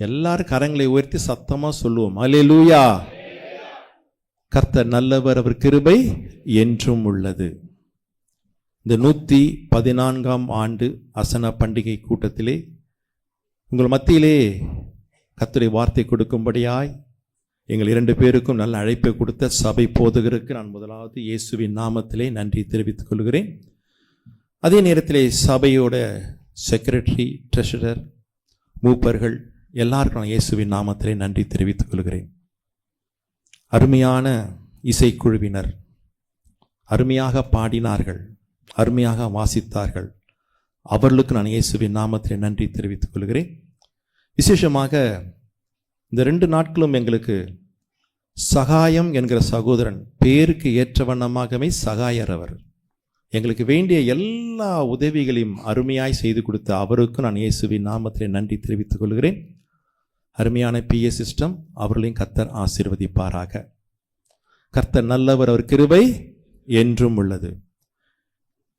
எல்லாரும் கரங்களை உயர்த்தி சத்தமா சொல்லுவோம், அல்லேலூயா. கர்த்தர் நல்லவர், அவர் கிருபை என்றும் உள்ளது. இந்த 114ஆம் ஆண்டு அசன பண்டிகை கூட்டத்திலே உங்கள் மத்தியிலே கர்த்தருடைய வார்த்தை கொடுக்கும்படியாய் எங்கள் 2 பேருக்கும் நல்ல அழைப்பை கொடுத்த சபை போதகருக்கு நான் முதலாவது இயேசுவின் நாமத்திலே நன்றி தெரிவித்துக் கொள்கிறேன். அதே நேரத்திலே சபையோட செக்ரட்டரி, ட்ரெஷரர், மூப்பர்கள் எல்லாருக்கும் நான் இயேசுவின் நாமத்திலே நன்றி தெரிவித்துக் கொள்கிறேன். அருமையான இசைக்குழுவினர் அருமையாக பாடினார்கள், அருமையாக வாசித்தார்கள். அவர்களுக்கு நான் இயேசுவின் நாமத்திலே நன்றி தெரிவித்துக் கொள்கிறேன். விசேஷமாக இந்த 2 நாட்களும் எங்களுக்கு சகாயம் என்கிற சகோதரன், பேருக்கு ஏற்றவண்ணமாகவே சகாயர் அவர், எங்களுக்கு வேண்டிய எல்லா உதவிகளையும் அருமையாய் செய்து கொடுத்த அவருக்கும் நான் இயேசுவின் நாமத்திலே நன்றி தெரிவித்துக் கொள்கிறேன். அருமையான PA சிஸ்டம், அவர்களையும் கர்த்தர் ஆசீர்வதிப்பாராக. கர்த்தர் நல்லவர், அவர் கிருபை என்றும் உள்ளது.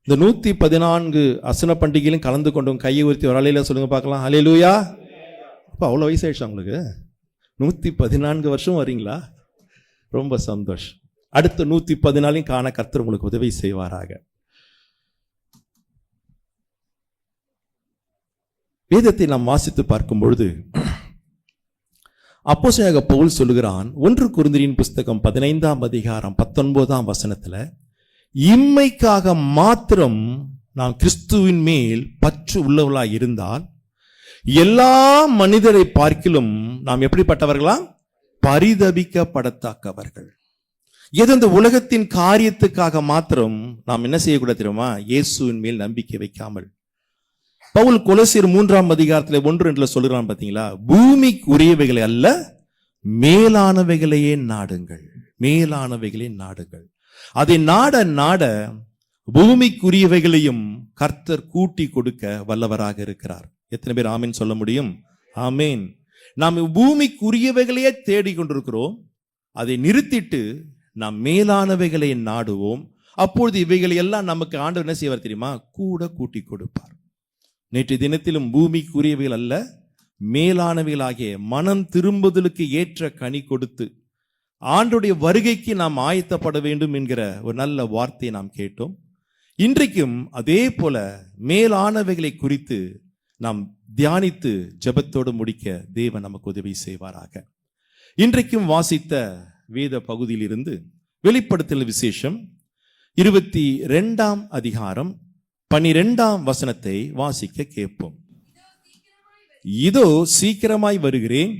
இந்த 114 அசன பண்டிகையிலும் கலந்து கொண்டவங்க கையை உயர்த்தி ஒரு அலையில சொல்லுங்க பார்க்கலாம், அல்லேலூயா. அப்போ அவ்வளோ வயசாயிடுச்சா உங்களுக்கு? 114 வருஷம் வரீங்களா? ரொம்ப சந்தோஷம். அடுத்த 114 காண கர்த்தர் உங்களுக்கு உதவி செய்வாராக. வேதத்தை நாம் வாசித்து பார்க்கும் பொழுது அப்போஸ்தலனாகிய பவுல் சொல்லுகிறான், 1 கொரிந்தியரின் புஸ்தகம் 15ஆம் அதிகாரம் 19ஆம் வசனத்துல, இம்மைக்காக மாத்திரம் நாம் கிறிஸ்துவின் மேல் பற்று உள்ளவர்களாய் இருந்தால் எல்லா மனிதரை பார்க்கிலும் நாம் எப்படிப்பட்டவர்களாம்? பரிதபிக்கப்படத்தக்கவர்கள். எது இந்த உலகத்தின் காரியத்துக்காக மாத்திரம் நாம் என்ன செய்யக்கூடாது தெரியுமா? இயேசுவின் மேல் நம்பிக்கை வைக்காமல். பவுல் கொலோசியர் 3ஆம் அதிகாரத்தில் 1:2 சொல்லுறான் பாத்தீங்களா, பூமிக்கு உரியவைகளை அல்ல மேலானவைகளையே நாடுங்கள், மேலானவைகளே நாடுங்கள். அதை நாட நாட பூமிக்குரியவைகளையும் கர்த்தர் கூட்டி கொடுக்க வல்லவராக இருக்கிறார். எத்தனை பேர் ஆமீன் சொல்ல முடியும்? ஆமீன். நாம் பூமிக்குரியவைகளையே தேடிக்கொண்டிருக்கிறோம். அதை நிறுத்திட்டு நாம் மேலானவைகளை நாடுவோம். அப்பொழுது இவைகளை எல்லாம் நமக்கு ஆண்டவர் என்ன செய்வார் தெரியுமா? கூட கூட்டி கொடுப்பார். நேற்று தினத்திலும் பூமிக்குரியவைகள் அல்ல மேலானவைகளாகிய மனம் திரும்புதலுக்கு ஏற்ற கனி கொடுத்து ஆண்டுடைய வருகைக்கு நாம் ஆயத்தப்பட வேண்டும் என்கிற ஒரு நல்ல வார்த்தையை நாம் கேட்டோம். இன்றைக்கும் அதே போல மேலானவைகளை குறித்து நாம் தியானித்து ஜெபத்தோடு முடிக்க தேவன் நமக்கு உதவி செய்வாராக. இன்றைக்கும் வாசித்த வேத பகுதியிலிருந்து வெளிப்படுத்தல் விசேஷம் 22ஆம் அதிகாரம் 12ஆம் வசனத்தை வாசிக்க கேட்போம். இதோ சீக்கிரமாய் வருகிறேன்,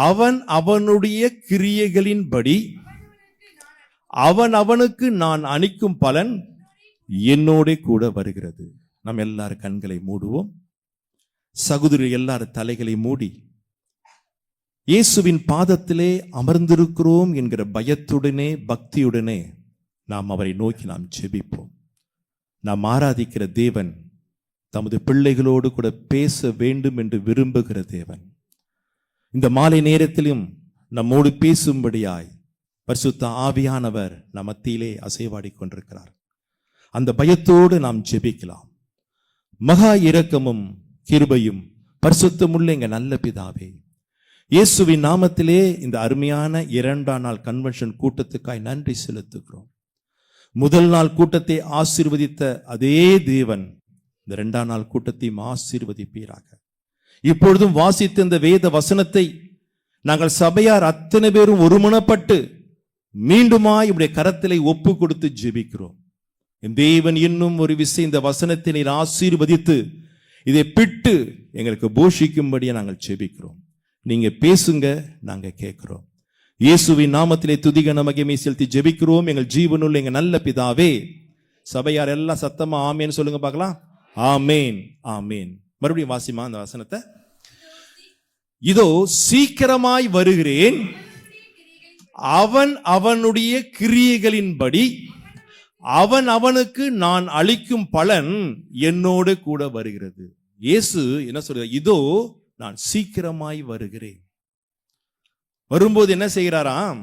அவன் அவனுடைய கிரியைகளின்படி அவன் அவனுக்கு நான் அளிக்கும் பலன் என்னோட கூட வருகிறது. நாம் எல்லாரும் கண்களை மூடுவோம். சகோதரி எல்லாரும் தலைகளை மூடி இயேசுவின் பாதத்திலே அமர்ந்திருக்கிறோம் என்கிற பயத்துடனே பக்தியுடனே நாம் அவரை நோக்கி நாம் ஜெபிப்போம். நாம் ஆராதிக்கிற தேவன் தமது பிள்ளைகளோடு கூட பேச வேண்டும் என்று விரும்புகிற தேவன். இந்த மாலை நேரத்திலும் நம்மோடு பேசும்படியாய் பரிசுத்த ஆவியானவர் நம் மத்தியிலே அசைவாடி கொண்டிருக்கிறார். அந்த பயத்தோடு நாம் ஜெபிக்கலாம். மகா இரக்கமும் கிருபையும் பரிசுத்தமுள்ள எங்க நல்ல பிதாவே, இயேசுவின் நாமத்திலே இந்த அருமையான 2ஆம் நாள் கன்வென்ஷன் கூட்டத்துக்காய் நன்றி செலுத்துகிறோம். முதல் நாள் கூட்டத்தை ஆசீர்வதித்த அதே தேவன் இந்த 2ஆம் நாள் கூட்டத்தையும் ஆசீர்வதிப்பீராக. இப்பொழுதும் வாசித்த இந்த வேத வசனத்தை நாங்கள் சபையார் அத்தனை பேரும் ஒருமனப்பட்டு மீண்டுமாய் இப்படி கரத்திலே ஒப்பு கொடுத்து ஜெபிக்கிறோம். தேவன் இன்னும் ஒரு விஷயம் இந்த வசனத்தை நீர் ஆசீர்வதித்து இதை பிட்டு எங்களுக்கு போஷிக்கும்படியா நாங்கள் ஜெபிக்கிறோம். நீங்க பேசுங்க, நாங்க கேட்கிறோம். இயேசுவின் நாமத்திலே துதிக மகிமை செலுத்தி ஜெபிக்கிறோம் எங்கள் ஜீவனுள்ள எங்க நல்ல பிதாவே. சபையார் எல்லாம் சத்தமா ஆமேன் சொல்லுங்க பார்க்கலாம். ஆமேன், ஆமேன். மறுபடியும் வாசிமா அந்த வசனத்தை. இதோ சீக்கிரமாய் வருகிறேன், அவன் அவனுடைய கிரியைகளின்படி அவன் அவனுக்கு நான் அளிக்கும் பலன் என்னோடு கூட வருகிறது. இயேசு என்ன சொல்ற? இதோ நான் சீக்கிரமாய் வருகிறேன். வரும்போது என்ன செய்கிறாராம்?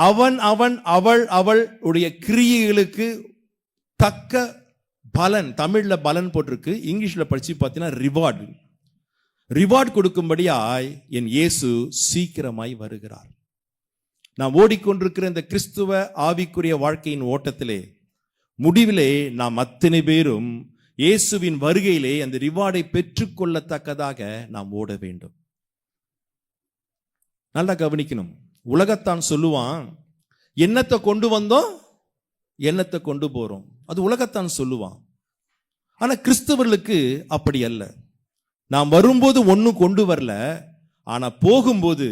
அவன் அவன் அவள் அவள் உடைய கிரியைகளுக்கு தக்க பலன். தமிழ்ல பலன் போட்டிருக்கு, இங்கிலீஷ்ல படிச்சு பார்த்தீங்கன்னா ரிவார்டு. ரிவார்ட் கொடுக்கும்படியாய் என் இயேசு சீக்கிரமாய் வருகிறார். நாம் ஓடிக்கொண்டிருக்கிற இந்த கிறிஸ்துவ ஆவிக்குரிய வாழ்க்கையின் ஓட்டத்திலே முடிவிலே நாம் அத்தனை பேரும் இயேசுவின் வருகையிலே அந்த ரிவார்டை பெற்றுக்கொள்ளத்தக்கதாக நாம் ஓட வேண்டும். நல்லா கவனிக்கணும். உலகத்தான் சொல்லுவான், என்னத்தை கொண்டு வந்தோம், என்னத்தை கொண்டு போறோம், அது உலகத்தான் சொல்லுவான். ஆனா கிறிஸ்தவர்களுக்கு அப்படி அல்ல. நாம் வரும்போது ஒன்னும் கொண்டு வரல, ஆனா போகும்போது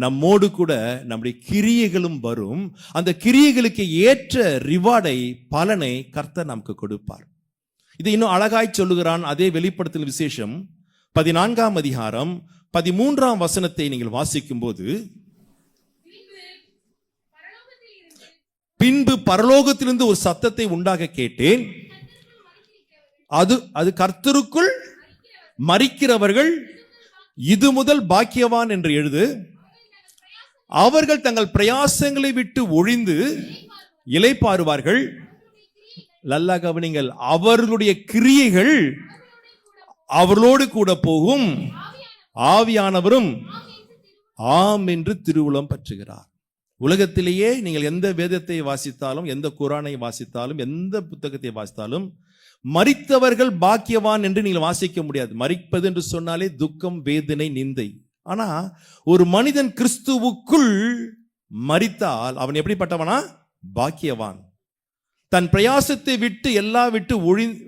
நம்மோடு கூட நம்முடைய கிரியைகளும் வரும். அந்த கிரியைகளுக்கு ஏற்ற ரிவார்டை, பலனை கர்த்தர் நமக்கு கொடுப்பார். இது இன்னும் அழகாய் சொல்லுகிறான். அதே வெளிப்படுத்தல் விசேஷம் 14ஆம் அதிகாரம் 13ஆம் வசனத்தை நீங்கள் வாசிக்கும் போது, பின்பு பரலோகத்திலிருந்து ஒரு சத்தத்தை உண்டாக கேட்டேன், அது கர்த்தருக்குள் மரிக்கிறவர்கள் இது முதல் பாக்கியவான் என்று எழுது. அவர்கள் தங்கள் பிரயாசங்களை விட்டு ஒழிந்து இளைப்பாறுவார்கள். நல்லா கவனிங்கள், அவர்களுடைய கிரியைகள் அவர்களோடு கூட போகும், ஆவியானவரும் ஆம் என்று திருவுளம் பற்றுகிறார். உலகத்திலேயே நீங்கள் எந்த வேதத்தை வாசித்தாலும், எந்த குரானை வாசித்தாலும், எந்த புத்தகத்தை வாசித்தாலும் மரித்தவர்கள் பாக்கியவான் என்று நீங்கள் வாசிக்க முடியாது. மரிப்பது என்று சொன்னாலே துக்கம், வேதனை, நிந்தை. ஆனா ஒரு மனிதன் கிறிஸ்துவுக்குள் மரித்தால் அவன் எப்படிப்பட்டவனா? பாக்கியவான். தன் பிரயாசத்தை விட்டு எல்லாம் விட்டு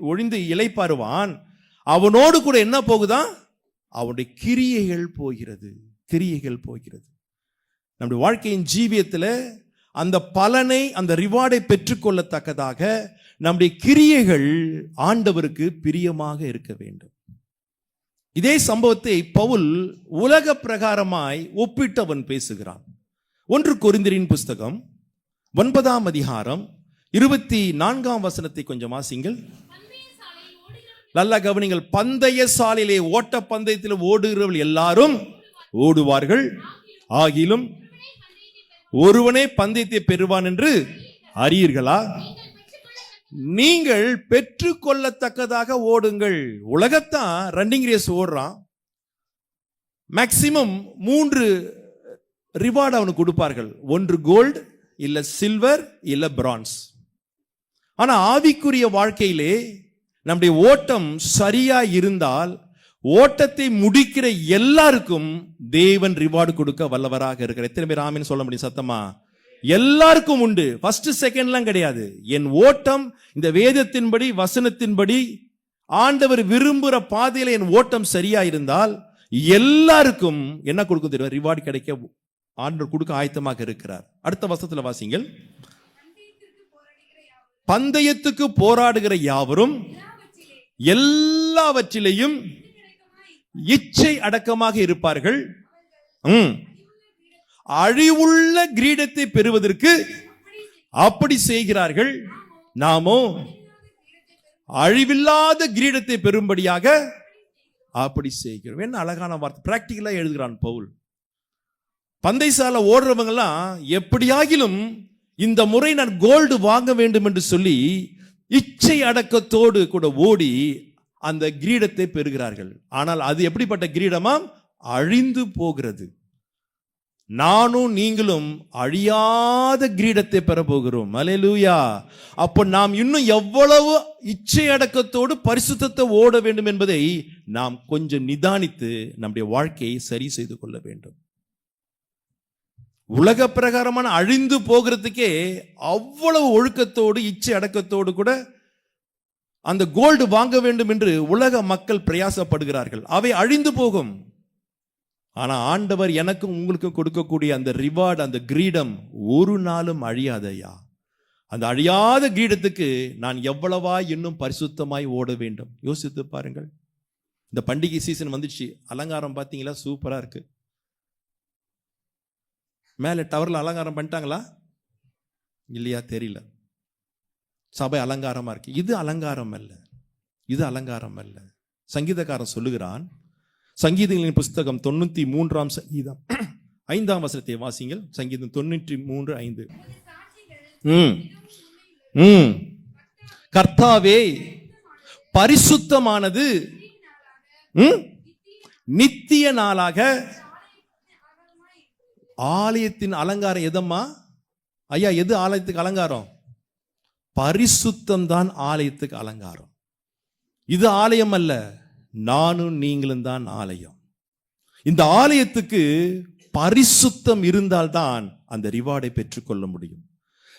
ஒழிந்து இளைப்பாறுவான். அவனோடு கூட என்ன போகுதான்? அவனுடைய கிரியைகள் போகிறது. கிரியைகள் போகிறது. நம்முடைய வாழ்க்கையின் ஜீவியத்தில் அந்த பலனை, அந்த ரிவார்டை பெற்றுக்கொள்ளத்தக்கதாக நம்முடைய கிரியைகள் ஆண்டவருக்கு பிரியமாக இருக்க வேண்டும். இதே சம்பவத்தை பவுல் உலக பிரகாரமாய் ஒப்பிட்டு அவன் பேசுகிறான். 1 கொரிந்தியரின் புஸ்தகம் 9ஆம் அதிகாரம் 24ஆம் வசனத்தை கொஞ்சம் வாசிங்கள். நல்லா கவனிங்கள். பந்தய சாலையிலே, ஓட்ட பந்தயத்தில் ஓடுகிறவர்கள் எல்லாரும் ஓடுவார்கள், ஆகிலும் ஒருவனே பந்தயத்தை பெறுவான் என்று அறியீர்களா? நீங்கள் பெற்றுக்கொள்ளத்தக்கதாக ஓடுங்கள். உலகத்தான் ரன்னிங் ரேஸ் ஓடுறான். மேக்சிமம் 3 ரிவார்டு அவனுக்கு கொடுப்பார்கள். 1 கோல்டு, இல்ல சில்வர், இல்ல பிரான்ஸ். ஆனா ஆவிக்குரிய வாழ்க்கையிலே நம்முடைய ஓட்டம் சரியா இருந்தால் ஓட்டத்தை முடிக்கிற எல்லாருக்கும் தேவன் ரிவார்டு கொடுக்க வல்லவராக இருக்கிறார். எத்தனை பேர் ஆமென் சொல்ல முடியும் சத்தமா? எல்லாருக்கும் உண்டு. ஃபர்ஸ்ட் செகண்ட்லாம் கிடையாது. என் ஓட்டம் இந்த வேதத்தின்படி, வசனத்தின்படி, ஆண்டவர் விரும்புகிற பாதையில என் ஓட்டம் சரியா இருந்தால் எல்லாருக்கும் என்ன கொடுக்க தெரியும்? ரிவார்டு கிடைக்க ஆண்டவர் கொடுக்க ஆயத்தமாக இருக்கிறார். அடுத்த வசனத்துல வாசிங்கள். பந்தயத்துக்கு போராடுகிற யாவரும் எல்லாவற்றிலையும் இச்சை அடக்கமாக இருப்பார்கள். அழிவுள்ள கிரீடத்தை பெறுவதற்கு அப்படி செய்கிறார்கள். நாமோ அழிவில்லாத கிரீடத்தை பெறும்படியாக அப்படி செய்கிறோம். என்ன அழகான வார்த்தை! பிராக்டிகலா எழுதுகிறான் பவுல். பந்தயசாலை ஓடுறவங்க எல்லாம் எப்படியாகிலும் இந்த முறை நான் கோல்டு வாங்க வேண்டும் என்று சொல்லி இச்சை அடக்கத்தோடு கூட ஓடி அந்த கிரீடத்தை பெறுகிறார்கள். ஆனால் அது எப்படிப்பட்ட கிரீடமா? அழிந்து போகிறது. நானும் நீங்களும் அழியாத கிரீடத்தை பெற போகிறோம். அல்லேலூயா! அப்ப நாம் இன்னும் எவ்வளவு இச்சை அடக்கத்தோடு பரிசுத்தத்தை ஓட வேண்டும் என்பதை நாம் கொஞ்சம் நிதானித்து நம்முடைய வாழ்க்கையை சரி செய்து கொள்ள வேண்டும். உலக பிரகாரமான அழிந்து போகிறதுக்கே அவ்வளவு ஒழுக்கத்தோடு, இச்சை அடக்கத்தோடு கூட அந்த கோல்டு வாங்க வேண்டும் என்று உலக மக்கள் பிரயாசப்படுகிறார்கள். அவை அழிந்து போகும். ஆனா ஆண்டவர் எனக்கும் உங்களுக்கும் கொடுக்கக்கூடிய அந்த ரிவார்டு, அந்த கிரீடம் ஒரு நாளும் அழியாதையா. அந்த அழியாத கிரீடத்துக்கு நான் எவ்வளவா இன்னும் பரிசுத்தமாய் ஓட வேண்டும். யோசித்து பாருங்கள். இந்த பண்டிகை சீசன் வந்துச்சு. அலங்காரம் பார்த்தீங்களா? சூப்பரா இருக்கு. மேலே டவர்ல அலங்காரம் பண்ணிட்டாங்களா இல்லையா தெரியல. சபை அலங்காரமா இருக்கு. இது அலங்காரம் அல்ல, இது அலங்காரம் அல்ல. சங்கீதக்காரன் சொல்லுகிறான். சங்கீதங்களின் புஸ்தகம் 93ஆம் சங்கீதம் 5ஆம் வசனத்தை வாசிங்கள். சங்கீதம் 93:5. கர்த்தாவே, பரிசுத்தமானது நித்திய நாளாக. ஆலயத்தின் அலங்காரம் எதம்மா? ஐயா, எது ஆலயத்துக்கு அலங்காரம்? பரிசுத்தம் தான் ஆலயத்துக்கு அலங்காரம். இது ஆலயம் அல்ல, நானும் நீங்களும் தான் ஆலயம். இந்த ஆலயத்துக்கு பரிசுத்தம் இருந்தால்தான் அந்த ரிவார்டை பெற்றுக்கொள்ள முடியும்.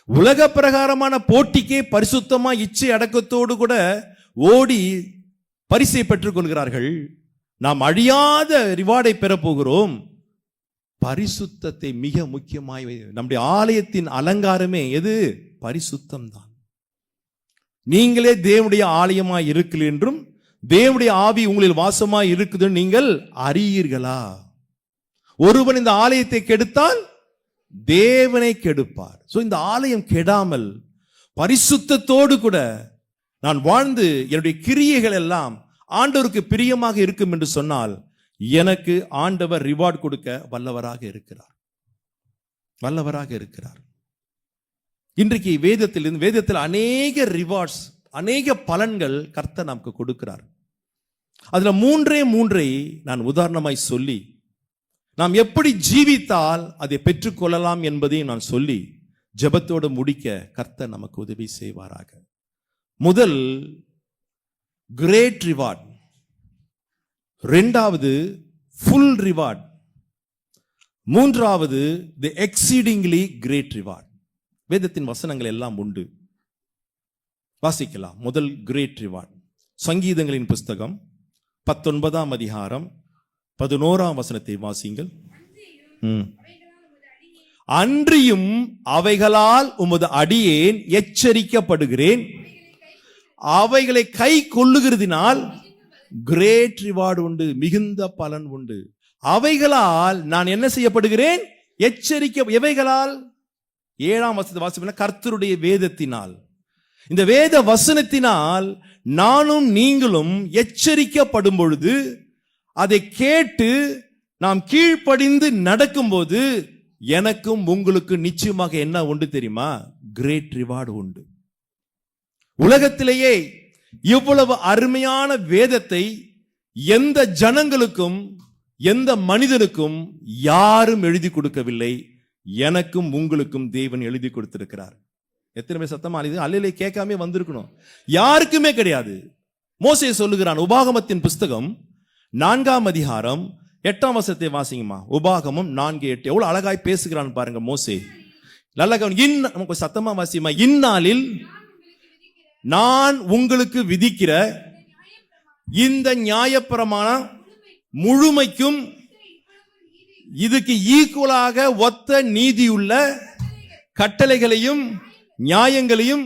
உலக பிரகாரமான போட்டிக்கே பரிசுத்தமா இச்சை அடக்கத்தோடு கூட ஓடி பரிசை பெற்றுக் கொள்கிறார்கள். நாம் அழியாத ரிவார்டை பெறப்போகிறோம். பரிசுத்தத்தை மிக முக்கியமாய் நம்முடைய ஆலயத்தின் அலங்காரமே எது? பரிசுத்தம் தான். நீங்களே தேவனுடைய ஆலயமாய் இருக்கிறீர்கள் என்றும் தேவனுடைய ஆவி உங்களில் வாசமாய் இருக்குது நீங்கள் அறியீர்களா? ஒருவன் இந்த ஆலயத்தை கெடுத்தால் தேவனை கெடுப்பார். சோ இந்த ஆலயம் கெடாமல் பரிசுத்தத்தோடு கூட நான் வாழ்ந்து என்னுடைய கிரியைகள் எல்லாம் ஆண்டவருக்கு பிரியமாக இருக்கும் என்று சொன்னால் எனக்கு ஆண்டவர் ரிவார்ட் கொடுக்க வல்லவராக இருக்கிறார். இன்றைக்கு வேதத்தில் அநேக ரிவார்ட்ஸ், அநேக பலன்கள் கர்த்தர் நமக்கு கொடுக்கிறார். அதுல மூன்றை நான் உதாரணமாய் சொல்லி நாம் எப்படி ஜீவித்தால் அதை பெற்றுக்கொள்ளலாம் என்பதையும் நான் சொல்லி ஜெபத்தோடு முடிக்க கர்த்தர் நமக்கு உதவி செய்வாராக. முதல் கிரேட் ரிவார்ட், இரண்டாவது ஃபுல் ரிவார்ட், மூன்றாவது தி எக்ஸீடிங்லி கிரேட் ரிவார்ட். வேதத்தின் வசனங்கள் எல்லாம் உண்டு, வாசிக்கலாம். முதல் கிரேட் ரிவார்ட், சங்கீதங்களின் புஸ்தகம் 19ஆம் அதிகாரம் 11ஆம் வசனத்தை வாசிங்கள். அன்றியும் அவைகளால் உமது அடியேன் எச்சரிக்கப்படுகிறேன், அவைகளை கை கொள்ளுகிறதினால் கிரேட் ரிவார்டு உண்டு, மிகுந்த பலன் உண்டு. அவைகளால் நான் என்ன செய்யப்படுகிறேன்? எச்சரிக்க. எவைகளால்? 7ஆம் வசனத்தை வாசிப்பேன். கர்த்தருடைய வேதத்தினால், இந்த வேத வசனத்தினால் நானும் நீங்களும் எச்சரிக்கப்படும் பொழுது அதை கேட்டு நாம் கீழ்ப்படிந்து நடக்கும்போது எனக்கும் உங்களுக்கு நிச்சயமாக என்ன உண்டு தெரியுமா? கிரேட் ரிவார்டு உண்டு. உலகத்திலேயே இவ்வளவு அருமையான வேதத்தை எந்த ஜனங்களுக்கும் எந்த மனிதனுக்கும் யாரும் எழுதி கொடுக்கவில்லை. எனக்கும் உங்களுக்கும் தேவன் எழுதி கொடுத்திருக்கிறார். எத்தனை பேர் சத்தமா அல்லையிலே கேட்காம வந்திருக்கணும்? யாருக்குமே கிடையாது. மோசே சொல்லுகிறான், உபாகமத்தின் புஸ்தகம் 4ஆம் அதிகாரம் 8ஆம் வசனத்தை வாசிங்கம்மா. உபாகமம் 4:8. எவ்வளவு அழகாய் பேசுகிறான் பாருங்க மோசே. நல்ல நமக்கு சத்தமா வாசிமா. இந்நாளில் நான் உங்களுக்கு விதிக்கிற இந்த நியாயப்பிரமாணம் முழுமைக்கும் இதுக்கு ஈக்குவலாக ஒத்த நீதியுள்ள கட்டளைகளையும் நியாயங்களையும்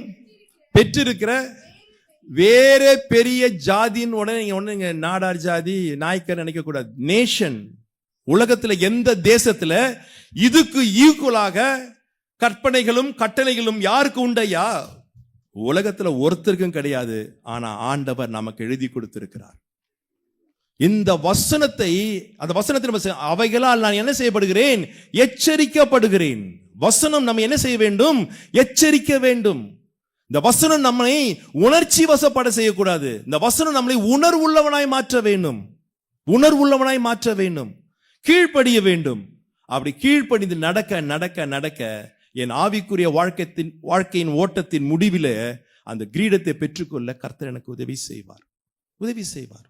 பெற்றிருக்கிற வேற பெரிய ஜாதின்னு உடனே நாடார் ஜாதி நாய்க்கர் நினைக்க கூடாது. நேஷன், உலகத்துல எந்த தேசத்துல இதுக்கு ஈக்குவலாக கற்பனைகளும் கட்டளைகளும் யாருக்கு உண்டையா? உலகத்துல ஒருத்தருக்கும் கிடையாது. ஆனா ஆண்டவர் நமக்கு எழுதி கொடுத்திருக்கிறார். இந்த வசனத்தை, அந்த வசனத்தில் அவைகளால் நான் என்ன செய்யப்படுகிறேன்? எச்சரிக்கப்படுகிறேன். வசனம் நம்ம என்ன செய்ய வேண்டும்? எச்சரிக்க வேண்டும். இந்த வசனம் நம்மை உணர்ச்சி வசப்பட செய்யக்கூடாது. இந்த வசனம் நம்மளை உணர்வுள்ளவனாய் மாற்ற வேண்டும், கீழ்ப்படிய வேண்டும். அப்படி கீழ்ப்படிந்து நடக்க நடக்க நடக்க என் ஆவிக்குரிய வாழ்க்கையின் ஓட்டத்தின் முடிவில் அந்த கிரீடத்தை பெற்றுக்கொள்ள கர்த்தர் எனக்கு உதவி செய்வார்.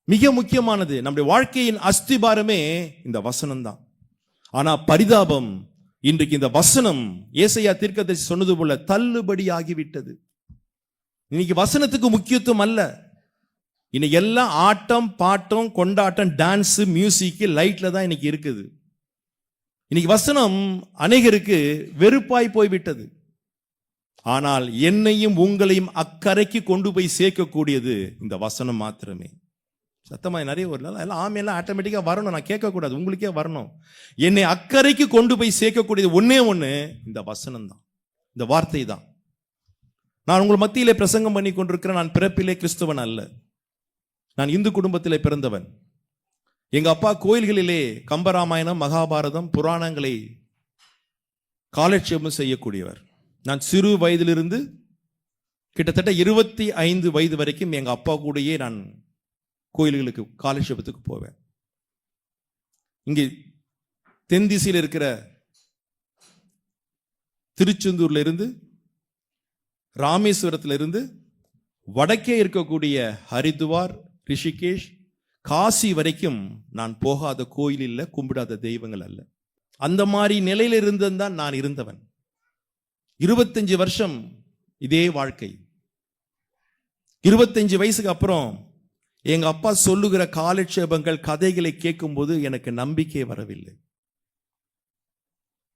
மிக முக்கியமானது, நம்முடைய வாழ்க்கையின் அஸ்திபாரமே இந்த வசனம் தான். ஆனா பரிதாபம், இன்றைக்கு இந்த வசனம் ஏசாயா தீர்க்கதரிசி சொன்னது போல தள்ளுபடி ஆகிவிட்டது. இன்னைக்கு வசனத்துக்கு முக்கியத்துவம் அல்ல. இன்னைக்கு எல்லாம் ஆட்டம் பாட்டம் கொண்டாட்டம் டான்ஸ் மியூசிக் லைட்ல தான் இன்னைக்கு இருக்குது. இன்னைக்கு வசனம் அநேகருக்கு வெறுப்பாய் போய்விட்டது. ஆனால் என்னையும் உங்களையும் அக்கறைக்கு கொண்டு போய் சேர்க்கக்கூடியது இந்த வசனம் மாத்திரமே. சத்தமா நிறைய ஒரு எல்லாம் ஆமையெல்லாம் ஆட்டோமேட்டிக்கா வரணும், நான் கேட்கக்கூடாது, உங்களுக்கே வரணும். என்னை அக்கறைக்கு கொண்டு போய் சேர்க்கக்கூடியது ஒன்னே ஒண்ணு, இந்த வசனம் தான், இந்த வார்த்தை தான். நான் உங்கள் மத்தியிலே பிரசங்கம் பண்ணி கொண்டிருக்கிறேன். நான் பிறப்பிலே கிறிஸ்தவன் அல்ல. நான் இந்து குடும்பத்திலே பிறந்தவன். எங்க அப்பா கோயில்களிலே கம்பராமாயணம் மகாபாரதம் புராணங்களை காலட்சேபம் செய்யக்கூடியவர். நான் சிறு வயதிலிருந்து கிட்டத்தட்ட 25 வயது வரைக்கும் எங்க அப்பா கூடயே நான் கோயில்களுக்கு காலட்சேபத்துக்கு போவேன். இங்கே தென் திசையில் இருக்கிற திருச்செந்தூர்ல இருந்து, ராமேஸ்வரத்துல இருந்து, வடக்கே இருக்கக்கூடிய ஹரித்வார், ரிஷிகேஷ், காசி வரைக்கும் நான் போகாத கோயில் இல்லை, கும்பிடாத தெய்வங்கள் அல்ல. அந்த மாதிரி நிலையில இருந்துதான் நான் இருந்தவன். 25 வருஷம் இதே வாழ்க்கை. 25 வயசுக்கு அப்புறம் எங்க அப்பா சொல்லுகிற காலட்சேபங்கள், கதைகளை கேட்கும்போது எனக்கு நம்பிக்கை வரவில்லை.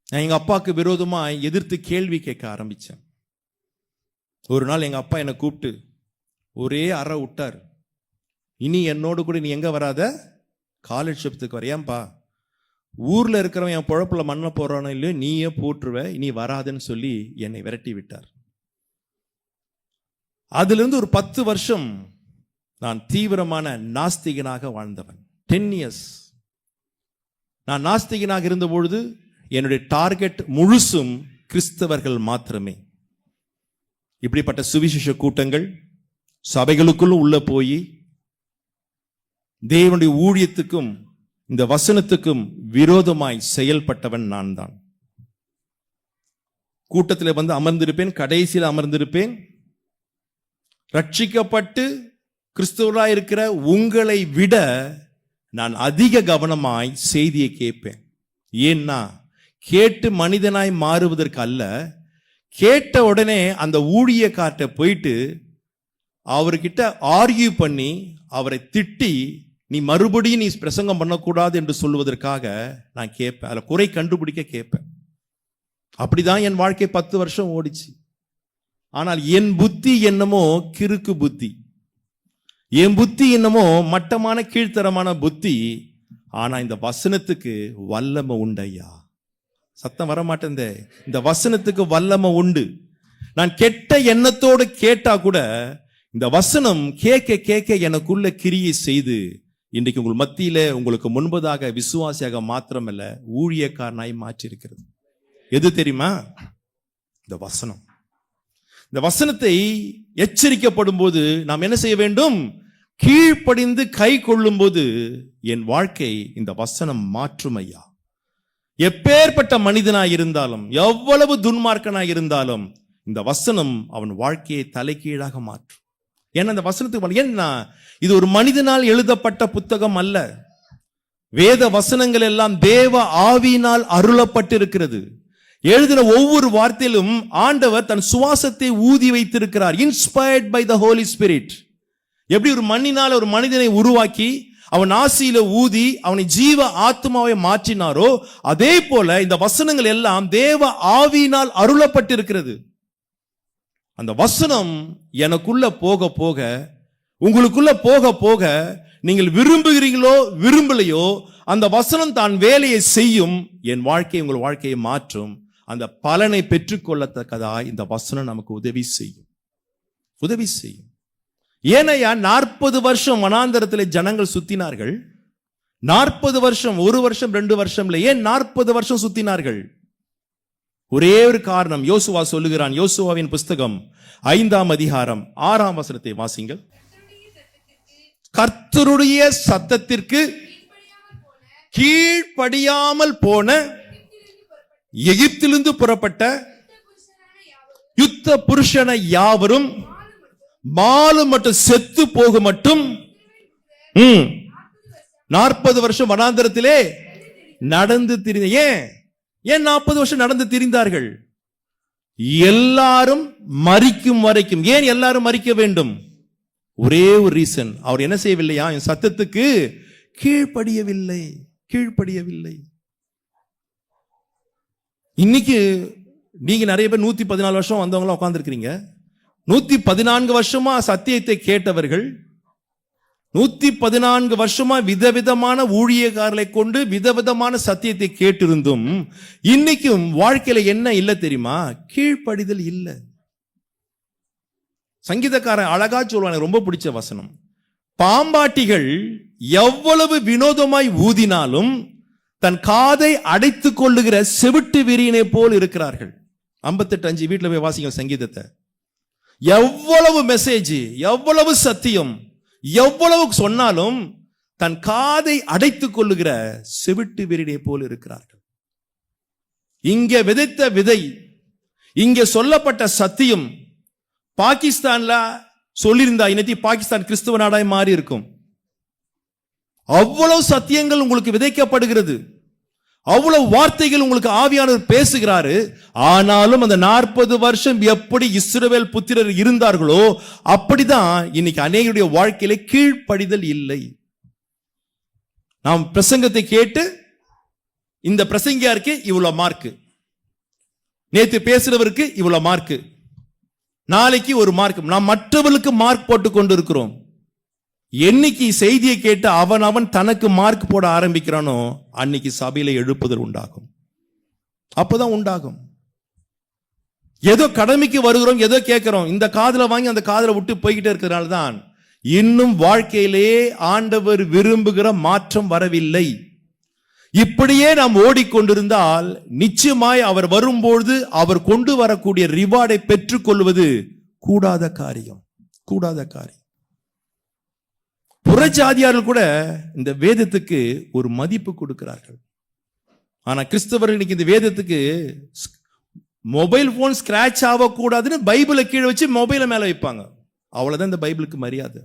நான் எங்க அப்பாவுக்கு விரோதமா எதிர்த்து கேள்வி கேட்க ஆரம்பிச்சேன். ஒரு நாள் எங்க அப்பா என்னை கூப்பிட்டு ஒரே அறை விட்டார். இனி என்னோடு கூட நீ எங்க வராத, காலட்சேபத்துக்கு வர. ஏன்பா, ஊர்ல இருக்கிறவன் என் பொழப்புல மண்ண போறானோ இல்லையோ நீயே போட்டுருவ, இனி வராதுன்னு சொல்லி என்னை விரட்டி விட்டார். அதுல இருந்து ஒரு 10 வருஷம் நான் தீவிரமான நாஸ்திகனாக வாழ்ந்தவன். 10 years நான் நாஸ்திகனாக இருந்த பொழுது என்னுடைய டார்கெட் முழுசும் கிறிஸ்தவர்கள் மாத்திரமே. இப்படிப்பட்ட சுவிசேஷ கூட்டங்கள், சபைகளுக்குள்ளும் உள்ள போய் தேவனுடைய ஊழியத்துக்கும் இந்த வசனத்துக்கும் விரோதமாய் செயல்பட்டவன் நான் தான். கூட்டத்தில் வந்து அமர்ந்திருப்பேன், கடைசியில் அமர்ந்திருப்பேன். ரட்சிக்கப்பட்டு கிறிஸ்துவராய் இருக்கிற உங்களை விட நான் அதிக கவனமாய் செய்தியை கேட்பேன். ஏன்னா கேட்டு மனிதனாய் மாறுவதற்கு அல்ல, கேட்ட உடனே அந்த ஊழியக்கார்ட்ட போயிட்டு அவர்கிட்ட ஆர்கியூ பண்ணி அவரை திட்டி நீ மறுபடியும் நீ பிரசங்கம் பண்ணக்கூடாது என்று சொல்லுவதற்காக நான் கேட்பேன். அதில் குறை கண்டுபிடிக்க கேட்பேன். அப்படிதான் என் வாழ்க்கை 10 வருஷம் ஓடிச்சு. ஆனால் என் புத்தி என்னமோ கிறுக்கு புத்தி, என் புத்தி என்னமோ மட்டமான கீழ்த்தரமான புத்தி. ஆனா இந்த வசனத்துக்கு வல்லமை உண்டையா. சத்தம் வர மாட்டேன். இந்த வசனத்துக்கு வல்லமை உண்டு. நான் கெட்ட எண்ணத்தோடு கேட்டா கூட இந்த வசனம் கேட்க கேட்க எனக்குள்ள கிரியை செய்து இன்றைக்கு உங்கள் மத்தியில உங்களுக்கு முன்பதாக விசுவாசியாக மாத்திரமல்ல ஊழியக்காரனாய் மாற்றிருக்கிறது. எது தெரியுமா? இந்த வசனம். இந்த வசனத்தை எச்சரிக்கப்படும் போது நாம் என்ன செய்ய வேண்டும்? கீழ்ப்படிந்து கை கொள்ளும் போது என் வாழ்க்கை இந்த வசனம் மாற்றும் ஐயா. எப்பேற்பட்ட மனிதனாய் இருந்தாலும், எவ்வளவு துன்மார்க்கனாய் இருந்தாலும் இந்த வசனம் அவன் வாழ்க்கையை தலைகீழாக மாற்றும். ஏன்னா இந்த வசனத்துக்கு ஏன்னா இது ஒரு மனிதனால் எழுதப்பட்ட புத்தகம் அல்ல. வேத வசனங்கள் எல்லாம் தேவ ஆவியினால் அருளப்பட்டிருக்கிறது. எழுதின ஒவ்வொரு வார்த்தையிலும் ஆண்டவர் தன் சுவாசத்தை ஊதி வைத்திருக்கிறார். Inspired by the holy spirit. எப்படி ஒரு மண்ணினால் ஒரு மனிதனை உருவாக்கி அவன் ஆசியில ஊதி அவனை ஜீவ ஆத்மாவை மாற்றினாரோ, அதே போல இந்த வசனங்கள் எல்லாம் தேவ ஆவியினால் அருளப்பட்டிருக்கிறது. அந்த வசனம் எனக்குள்ள போக போக, உங்களுக்குள்ள போக போக, நீங்கள் விரும்புகிறீங்களோ விரும்பலையோ அந்த வசனம் தான் வேலையை செய்யும். என் வாழ்க்கை உங்கள் வாழ்க்கையை மாற்றும். அந்த பலனை பெற்றுக்கொள்ளத்தக்கதாய் இந்த வசனம் நமக்கு உதவி செய்யும். உதவி செய்யும். ஏனையா 40 வருஷம் வனாந்தரத்தில் ஜனங்கள் சுத்தினார்கள். 40 வருஷம், 1 வருஷம் 2 வருஷம் இல்லை, ஏன் 40 வருஷம் சுத்தினார்கள்? ஒரே ஒரு காரணம். யோசுவா சொல்லுகிறான். யோசுவாவின் புஸ்தகம் 5ஆம் அதிகாரம் 6ஆம் வசனத்தை வாசிங்கள். கர்த்தருடைய சத்தத்திற்கு கீழ்ப்படியாமல் போன எகிப்திலிருந்து புறப்பட்ட யுத்த புருஷன யாவரும் மாலும் மட்டும் செத்து போக மட்டும் 40 வருஷம் வனாந்தரத்திலே நடந்து திரிந்த. ஏன் 40 வருஷம் நடந்து திரிந்தார்கள்? எல்லாரும் மரிக்கும் வரைக்கும். ஏன் எல்லாரும் மரிக்க வேண்டும்? ஒரே ஒரு ரீசன். அவர் என்ன செய்யவில்லையா? என் சத்தத்துக்கு கீழ்ப்படியவில்லை. கீழ்ப்படியவில்லை. இன்னைக்கு நீங்க நிறைய பேர் 114 வருஷம் வந்தவங்களா உட்கார்ந்துருக்கிறீங்க. 114 வருஷமா சத்தியத்தை கேட்டவர்கள், 114 வருஷமா விதவிதமான ஊழியக்காரர்களை கொண்டு விதவிதமான சத்தியத்தை கேட்டிருந்தும் இன்னைக்கும் வாழ்க்கையில என்ன இல்லை தெரியுமா? கீழ்ப்படிதல் இல்லை. சங்கீதக்காரன் அழகா சொல்லுவாங்க, ரொம்ப பிடிச்ச வசனம். பாம்பாட்டிகள் எவ்வளவு வினோதமாய் ஊதினாலும் தன் காதை அடைத்துக் கொள்ளுகிற செவிட்டு விரியனை போல் இருக்கிறார்கள். 58:5 வீட்டுல போய் வாசிங்க சங்கீதத்தை. எவ்வளவு மெசேஜ், எவ்வளவு சத்தியம், எவ்வளவு சொன்னாலும் தன் காதை அடைத்துக் கொள்ளுகிற செவிட்டு வீரனை போல் இருக்கிறார்கள். இங்கே விதைத்த விதை, இங்கே சொல்லப்பட்ட சத்தியம் பாகிஸ்தான்ல சொல்லியிருந்தா இன்னைக்கு பாகிஸ்தான் கிறிஸ்துவ நாடாய் மாறி இருக்கும். அவ்வளவு சத்தியங்கள் உங்களுக்கு விதைக்கப்படுகிறது, அவ்வளவு வார்த்தைகள் உங்களுக்கு ஆவியானவர் பேசுகிறாரு. ஆனாலும் அந்த 40 வருஷம் எப்படி இஸ்ரவேல் புத்திரர் இருந்தார்களோ அப்படிதான் இன்னைக்கு அநேகருடைய வாழ்க்கையில கீழ்ப்படிதல் இல்லை. நாம் பிரசங்கத்தை கேட்டு இந்த பிரசங்கியாருக்கு இவ்வளவு மார்க்கு, நேத்து பேசுறவருக்கு இவ்வளவு மார்க்கு, நாளைக்கு ஒரு மார்க், நாம் மற்றவர்களுக்கு மார்க் போட்டு கொண்டு இருக்கிறோம். என்னைக்கு செய்தியை கேட்டு அவன் தனக்கு மார்க் போட ஆரம்பிக்கிறானோ அன்னைக்கு சபையில எழுப்புதல் உண்டாகும். அப்பதான் உண்டாகும். ஏதோ கடமைக்கு வருகிறோம், ஏதோ கேட்கிறோம், இந்த காதுல வாங்கி அந்த காதுல விட்டு போய்கிட்டே இருக்கிறதுனால தான் இன்னும் வாழ்க்கையிலே ஆண்டவர் விரும்புகிற மாற்றம் வரவில்லை. இப்படியே நாம் ஓடிக்கொண்டிருந்தால் நிச்சயமாய் அவர் வரும்பொழுது அவர் கொண்டு வரக்கூடிய ரிவார்டை பெற்றுக் கொள்வது கூடாத காரியம், கூடாத காரியம். புறஜாதியார்கள் கூட இந்த வேதத்துக்கு ஒரு மதிப்பு கொடுக்கிறார்கள். ஆனா கிறிஸ்தவர்கள் இன்னைக்கு இந்த வேதத்துக்கு மொபைல் போன் ஸ்கிராச் ஆகக்கூடாதுன்னு பைபிளை கீழே வச்சு மொபைலை மேல வைப்பாங்க. அவ்வளவுதான் இந்த பைபிளுக்கு மரியாதை.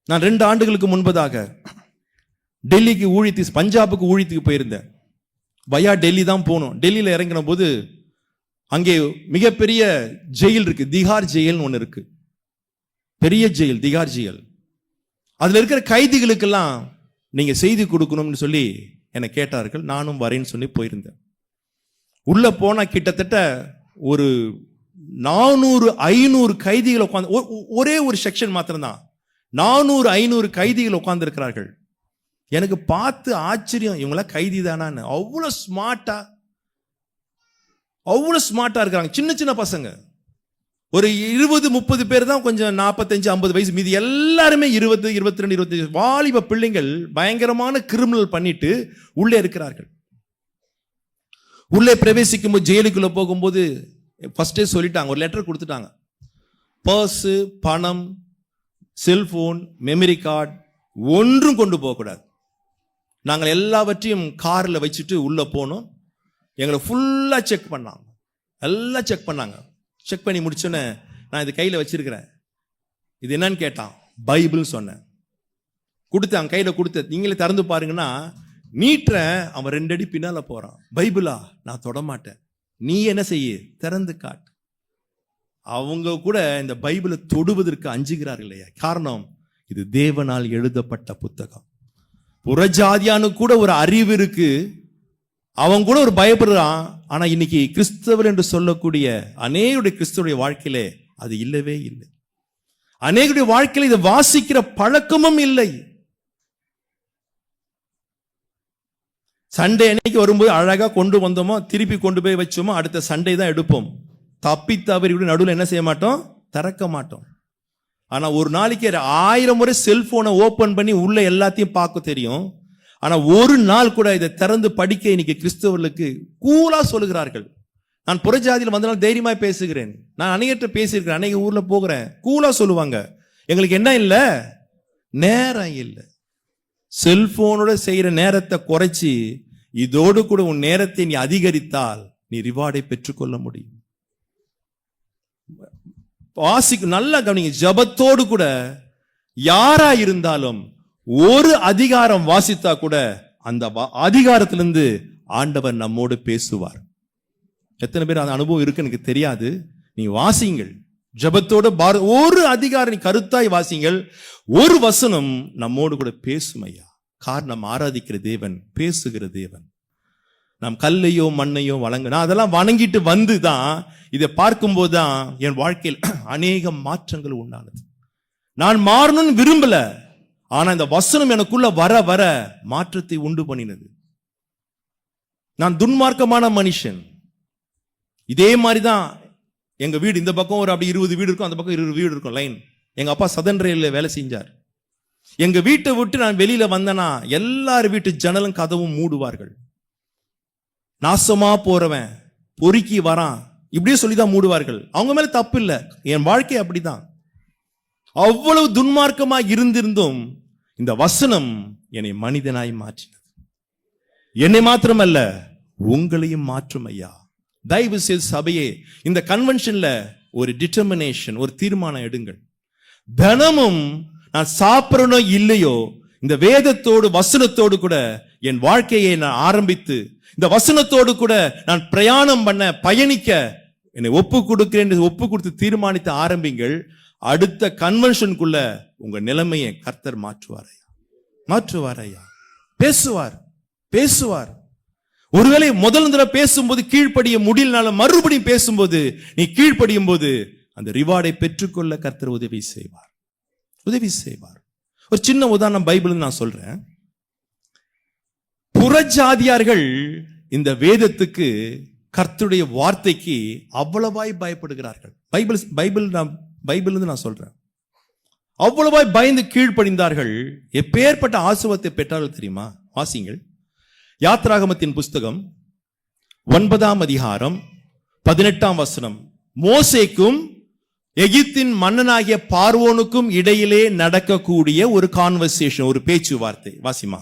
நான் 2 ஆண்டுகளுக்கு முன்பதாக டெல்லிக்கு ஊழியத்துக்கு, பஞ்சாபுக்கு ஊழியத்துக்கு போயிருந்தேன். வயா டெல்லி தான் போனோம். டெல்லியில இறங்கின போது அங்கே மிகப்பெரிய ஜெயில் இருக்கு, திகார் ஜெயில்னு ஒன்று இருக்கு, பெரிய ஜெயில், திகார் ஜெயில். அதுல இருக்கிற கைதிகளுக்கெல்லாம் நீங்க செய்தி கொடுக்கணும்னு சொல்லி என்னை கேட்டார்கள். நானும் வரேன்னு சொல்லி போயிருந்தேன். உள்ள போனா கிட்டத்தட்ட ஒரு 400-500 கைதிகள் உட்காந்து, ஒரே ஒரு செக்ஷன் மாத்திரம்தான், 400-500 கைதிகள் உட்கார்ந்து இருக்கிறார்கள். எனக்கு பார்த்து ஆச்சரியம், இவங்களாம் கைதி தானான்னு. அவ்வளவு ஸ்மார்ட்டா இருக்கிறாங்க. சின்ன சின்ன பசங்க, ஒரு 20-30 பேர் தான் கொஞ்சம் 45-50 வயசு, மீதி எல்லாருமே 20, 22, 25 வாலிப பிள்ளைங்கள் பயங்கரமான கிரிமினல் பண்ணிட்டு உள்ளே இருக்கிறார்கள். உள்ளே பிரவேசிக்கும் போது, ஜெயிலுக்குள்ள போகும்போது ஃபர்ஸ்டே சொல்லிட்டாங்க, ஒரு லெட்டர் கொடுத்துட்டாங்க. பர்ஸ், பணம், செல்போன், மெமரி கார்டு ஒன்றும் கொண்டு போகக்கூடாது. நாங்கள் எல்லாவற்றையும் காரில் வச்சுட்டு உள்ள போனோம். எங்களை ஃபுல்லா செக் பண்ணாங்க, எல்லாம் செக் பண்ணாங்க. செக் பண்ணி முடிச்சோன்னே நான் இது கையில் வச்சிருக்கிறேன், இது என்னன்னு கேட்டான். பைபிள் சொன்னேன், கொடுத்தேன், கையில கொடுத்த, நீங்களே திறந்து பாருங்கன்னா நீட்டுறேன். அவன் 2 அடி பின்னால போறான். பைபிளா? நான் தொட மாட்டேன், நீ என்ன செய்ய, திறந்து காட்டு. அவங்க கூட இந்த பைபிளை தொடுவதற்கு அஞ்சுகிறார்கள் இல்லையா? காரணம், இது தேவனால் எழுதப்பட்ட புத்தகம். புறஜாதியானு கூட ஒரு அறிவு இருக்கு, அவன் கூட ஒரு பயப்படுறான். ஆனா இன்னைக்கு கிறிஸ்தவர் என்று சொல்லக்கூடிய அநேகருடைய கிறிஸ்தவருடைய வாழ்க்கையிலே அது இல்லவே இல்லை. அநேகருடைய வாழ்க்கையில இதை வாசிக்கிற பழக்கமும் இல்லை. சண்டே அன்னைக்கு வரும்போது அழகா கொண்டு வந்தோமோ, திருப்பி கொண்டு போய் வச்சோமோ, அடுத்த சண்டே தான் எடுப்போம். தப்பி தவறி நடுவில் என்ன செய்ய மாட்டோம், திறக்க மாட்டோம். ஆனா ஒரு நாளைக்கு 1000 முறை செல்போனை ஓபன் பண்ணி உள்ள எல்லாத்தையும் பார்க்க தெரியும். ஆனா ஒரு நாள் கூட இதை திறந்து படிக்க இன்னைக்கு கிறிஸ்தவர்களுக்கு கூலா சொல்லுகிறார்கள். நான் புறஜாதியில் வந்தனால தைரியமா பேசுகிறேன். நான் அநேகர்கிட்ட பேசியிருக்கிறேன், அநேக ஊர்ல போகிறேன், கூலா சொல்லுவாங்க, எங்களுக்கு என்ன இல்லை, நேரம் இல்லை. செல்போனோட செய்யற நேரத்தை குறைச்சி இதோடு கூட உன் நேரத்தை நீ அதிகரித்தால் நீ ரிவார்டை பெற்றுக்கொள்ள முடியும். வாசிக்கும், நல்லா கவனிங்க, ஜபத்தோடு கூட யாரா இருந்தாலும் ஒரு அதிகாரம் வாசித்தா கூட அந்த அதிகாரத்திலிருந்து ஆண்டவர் நம்மோடு பேசுவார். எத்தனை பேர் அந்த அனுபவம் இருக்கு எனக்கு தெரியாது. நீ வாசிங்கள், ஜபத்தோட ஒரு அதிகாரம் நீ கருத்தாய் வாசிங்கள், ஒரு வசனம் நம்மோடு கூட பேசும் ஐயா. காரணம், ஆராதிக்கிற தேவன் பேசுகிற தேவன். நாம் கல்லையோ மண்ணையோ நான் அதெல்லாம் வணங்கிட்டு வந்து தான் இதை பார்க்கும்போது தான் என் வாழ்க்கையில் அநேக மாற்றங்கள் உண்டானது. நான் மாறணும்னு விரும்பல, ஆனா இந்த வசனம் எனக்குள்ள வர வர மாற்றத்தை உண்டு பண்ணினது. நான் துன்மார்க்கமான மனுஷன். இதே மாதிரிதான் எங்க வீடு, இந்த பக்கம் ஒரு அப்படி 20 வீடு இருக்கும், அந்த பக்கம் 20 வீடு இருக்கும் லைன். எங்க அப்பா சதன் ரயில்ல வேலை செஞ்சார். எங்க வீட்டை விட்டு நான் வெளியில வந்தேன்னா எல்லார் வீட்டு ஜன்னலும் கதவும் மூடுவார்கள். நாசமா போறவன், பொறுக்கி வரான், இப்படியே சொல்லிதான் மூடுவார்கள். அவங்க மேல தப்பு இல்லை, என் வாழ்க்கை அப்படிதான். அவ்வளவு துன்மார்க்கமாய் இருந்திருந்தும் இந்த வசனம் என்னை மனிதனாய் மாற்றினது. என்னை மாத்திரமல்ல, உங்களையும் மாற்றும் ஐயா. தயவு செய்து சபையே, இந்த கன்வென்ஷன்ல ஒரு டிட்டர்மினேஷன், ஒரு தீர்மானம் எடுங்கள். தினமும் நான் சாப்பிடறனோ இல்லையோ, இந்த வேதத்தோடு வசனத்தோடு கூட என் வாழ்க்கையை நான் ஆரம்பித்து, இந்த வசனத்தோடு கூட நான் பிரயாணம் பண்ண, பயணிக்க என்னை ஒப்பு கொடுக்கிறேன், ஒப்பு கொடுத்து தீர்மானித்து ஆரம்பிங்கள். அடுத்த கன்வென்ஷனுக்குள்ள உங்க நிலைமையை கர்த்தர் மாற்றுவார் ஐயா, மாற்றுவார் ஐயா. பேசுவார், பேசுவார். ஒருவேளை முதல் தடவை பேசும்போது கீழ்ப்படிய முடியலனாலும் மறுபடியும் பேசும்போது நீ கீழ்ப்படியும் போது அந்த ரிவார்டை பெற்றுக்கொள்ள கர்த்தர் உதவி செய்வார், உதவி செய்வார். ஒரு சின்ன உதாரணம் பைபிள் நான் சொல்றேன். புறஜாதியார்கள் இந்த வேதத்துக்கு, கர்த்தருடைய வார்த்தைக்கு அவ்வளவாய் பயப்படுகிறார்கள். பைபிள் நான் சொல்றேன். அவ்வளவாய் பயந்து கீழ்ப்படிந்தார்கள். எப்பேற்பட்ட ஆசீர்வாதத்தை பெற்றார்கள் தெரியுமா? வாசிங்கள். யாத்ராகமத்தின் புஸ்தகம் 9ஆம் அதிகாரம் 18ஆம் வசனம். மோசேக்கும் எகிப்தின் மன்னனாகிய பார்வோனுக்கும் இடையிலே நடக்கக்கூடிய ஒரு கான்வர்சேஷன், ஒரு பேச்சுவார்த்தை. வாசிமா.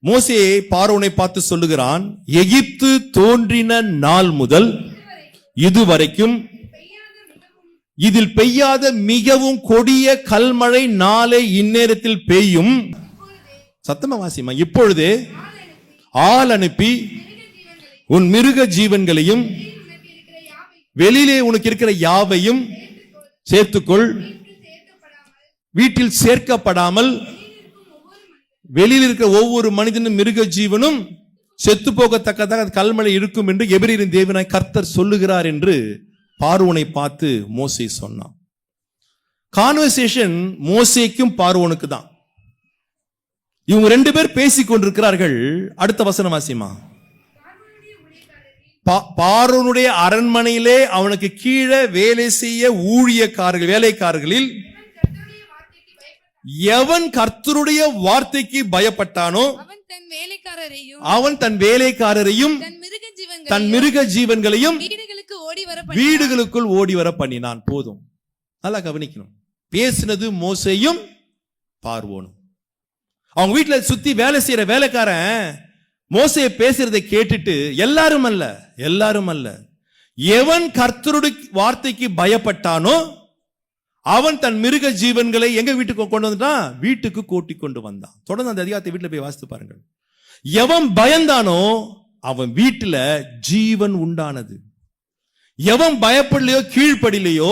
மோசே பார்வோனை பார்த்து சொல்லுகிறான், எகிப்து தோன்றின நாள் முதல் இதுவரைக்கும் இதில் பெய்யாத மிகவும் கொடிய கல்மழை நாளை இந்நேரத்தில் பெய்யும். சத்தமா வாசிமா. இப்பொழுது ஆள் அனுப்பி உன் மிருக ஜீவன்களையும் வெளியிலே உனக்கு இருக்கிற யாவையும் சேர்த்துக்கொள். வீட்டில் சேர்க்கப்படாமல் வெளியில் இருக்கிற ஒவ்வொரு மனிதனும் மிருக ஜீவனும் செத்து போகத்தக்கதாக கல்மழை இருக்கும் என்று எபிரேயரின் தேவனாய் கர்த்தர் சொல்லுகிறார் என்று பார்வோனை பார்த்து மோசே சொன்னான். கான்வர்சேஷன் மோசேக்கும் பார்வோனுக்கு தான். இவங்க ரெண்டு பேர் பேசிக் கொண்டிருக்கிறார்கள். அடுத்த வசனம் வாசிமா. பார்வோனுடைய அரண்மனையிலே அவனுக்கு கீழே வேலை செய்ய ஊழியக்காரர்கள், வேலைக்காரர்களில் எவன் கர்த்தருடைய வார்த்தைக்கு பயப்பட்டானோ அவன் தன் வேலைக்காரரையும் தன் மிருக ஜீவன்களையும் வீடுகளுக்குள் ஓடி வர பண்ணினான். போதும், நல்லா கவனிக்கணும். பேசினது மோசேயும் பார்வோனும். அவங்க வீட்டுல சுத்தி வேலை செய்யற வேலைக்காரன் மோசே பேசுறதை கேட்டுட்டு எல்லாரும் அல்ல, எவன் கர்த்தருடைய வார்த்தைக்கு பயப்பட்டானோ அவன் தன் மிருக ஜீவன்களை எங்க வீட்டுக்கு கொண்டு வந்துட்டான்? வீட்டுக்கு கூட்டி கொண்டு வந்தான். தொடர்ந்து அந்த அதிகாரத்தை வீட்டுல போய் வாசித்து பாருங்கள். எவன் பயந்தானோ அவன் வீட்டுல ஜீவன் உண்டானது. எவன் பயப்படலையோ கீழ்ப்படிலையோ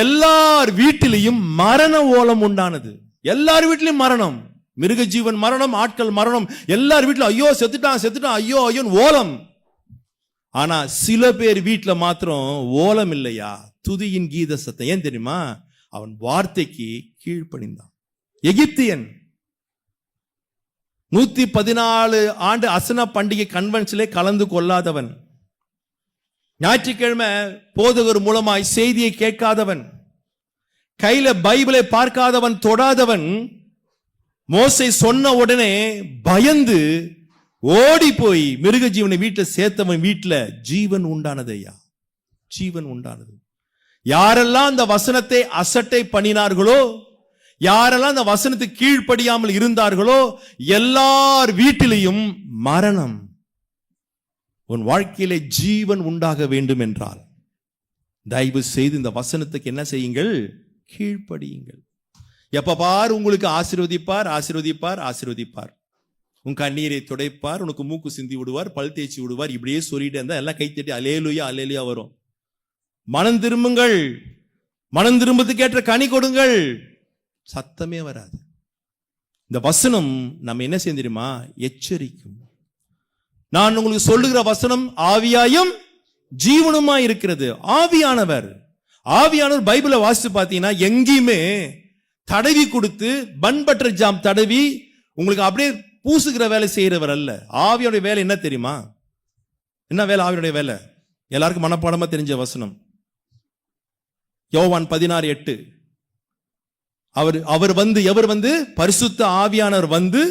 எல்லார் வீட்டிலையும் மரண ஓலம் உண்டானது. எல்லார் வீட்டிலையும் மரணம், மிருக ஜீவன் மரணம், ஆட்கள் மரணம். எல்லார் வீட்டிலும் ஐயோ செத்துட்டான் ஐயோ ஐயோன்னு ஓலம். ஆனா சில பேர் வீட்டுல மாத்திரம் ஓலம் இல்லையா, துதியின் கீத சத்தம். ஏன் தெரியுமா? அவன் வார்த்தைக்கு கீழ்ப்படிந்தான். எகிப்தியன் 114 ஆண்டு அசனா பண்டிகை கன்வென்ஷனிலே கலந்து கொள்ளாதவன், ஞாயிற்றுக்கிழமை போதகர் மூலமாய் செய்தியை கேட்காதவன், கையில பைபிளை பார்க்காதவன், தொடாதவன், மோசே சொன்ன உடனே பயந்து ஓடி போய் மிருக ஜீவனை வீட்டில் சேர்த்தவன் வீட்டுல ஜீவன் உண்டானது ஐயா, ஜீவன் உண்டானது. யாரெல்லாம் அந்த வசனத்தை அசட்டை பண்ணினார்களோ, யாரெல்லாம் அந்த வசனத்துக்கு கீழ்ப்படியாமல் இருந்தார்களோ எல்லார் வீட்டிலையும் மரணம். உன் வாழ்க்கையிலே ஜீவன் உண்டாக வேண்டும் என்றால் தயவு செய்து இந்த வசனத்துக்கு என்ன செய்யுங்கள்? கீழ்ப்படியுங்கள். எப்ப பார் உங்களுக்கு ஆசீர்வதிப்பார். உன் கண்ணீரை துடைப்பார், உனக்கு மூக்கு சிந்தி விடுவார், பல் தேய்ச்சி விடுவார். இப்படியே சொல்லிட்டு இருந்தா எல்லாம் கை தட்டி அல்லேலூயா வரும். மனம் திரும்புங்கள், மனம் திரும்பத்துக்கு ஏற்ற கனி கொடுங்கள். சத்தமே வராது. இந்த வசனம் நம்ம என்ன செய்ய தெரியுமா? எச்சரிக்கும். நான் உங்களுக்கு சொல்லுகிற வசனம் ஆவியாயும் ஜீவனுமாய் இருக்கிறது. ஆவியானவர் பைபிளை வாசித்து பார்த்தீங்கன்னா எங்கேயுமே தடவி கொடுத்து பன்பற்ற ஜாம் தடவி உங்களுக்கு அப்படியே பூசுகிற வேலை செய்யறவர் அல்ல. ஆவியோட வேலை என்ன தெரியுமா? என்ன வேலை ஆவியோட வேலை? எல்லாருக்கும் மனப்பாடமா தெரிஞ்ச வசனம் யோவான் 16:8. எவர் வந்து பரிசுத்த ஆவியானவர் வந்து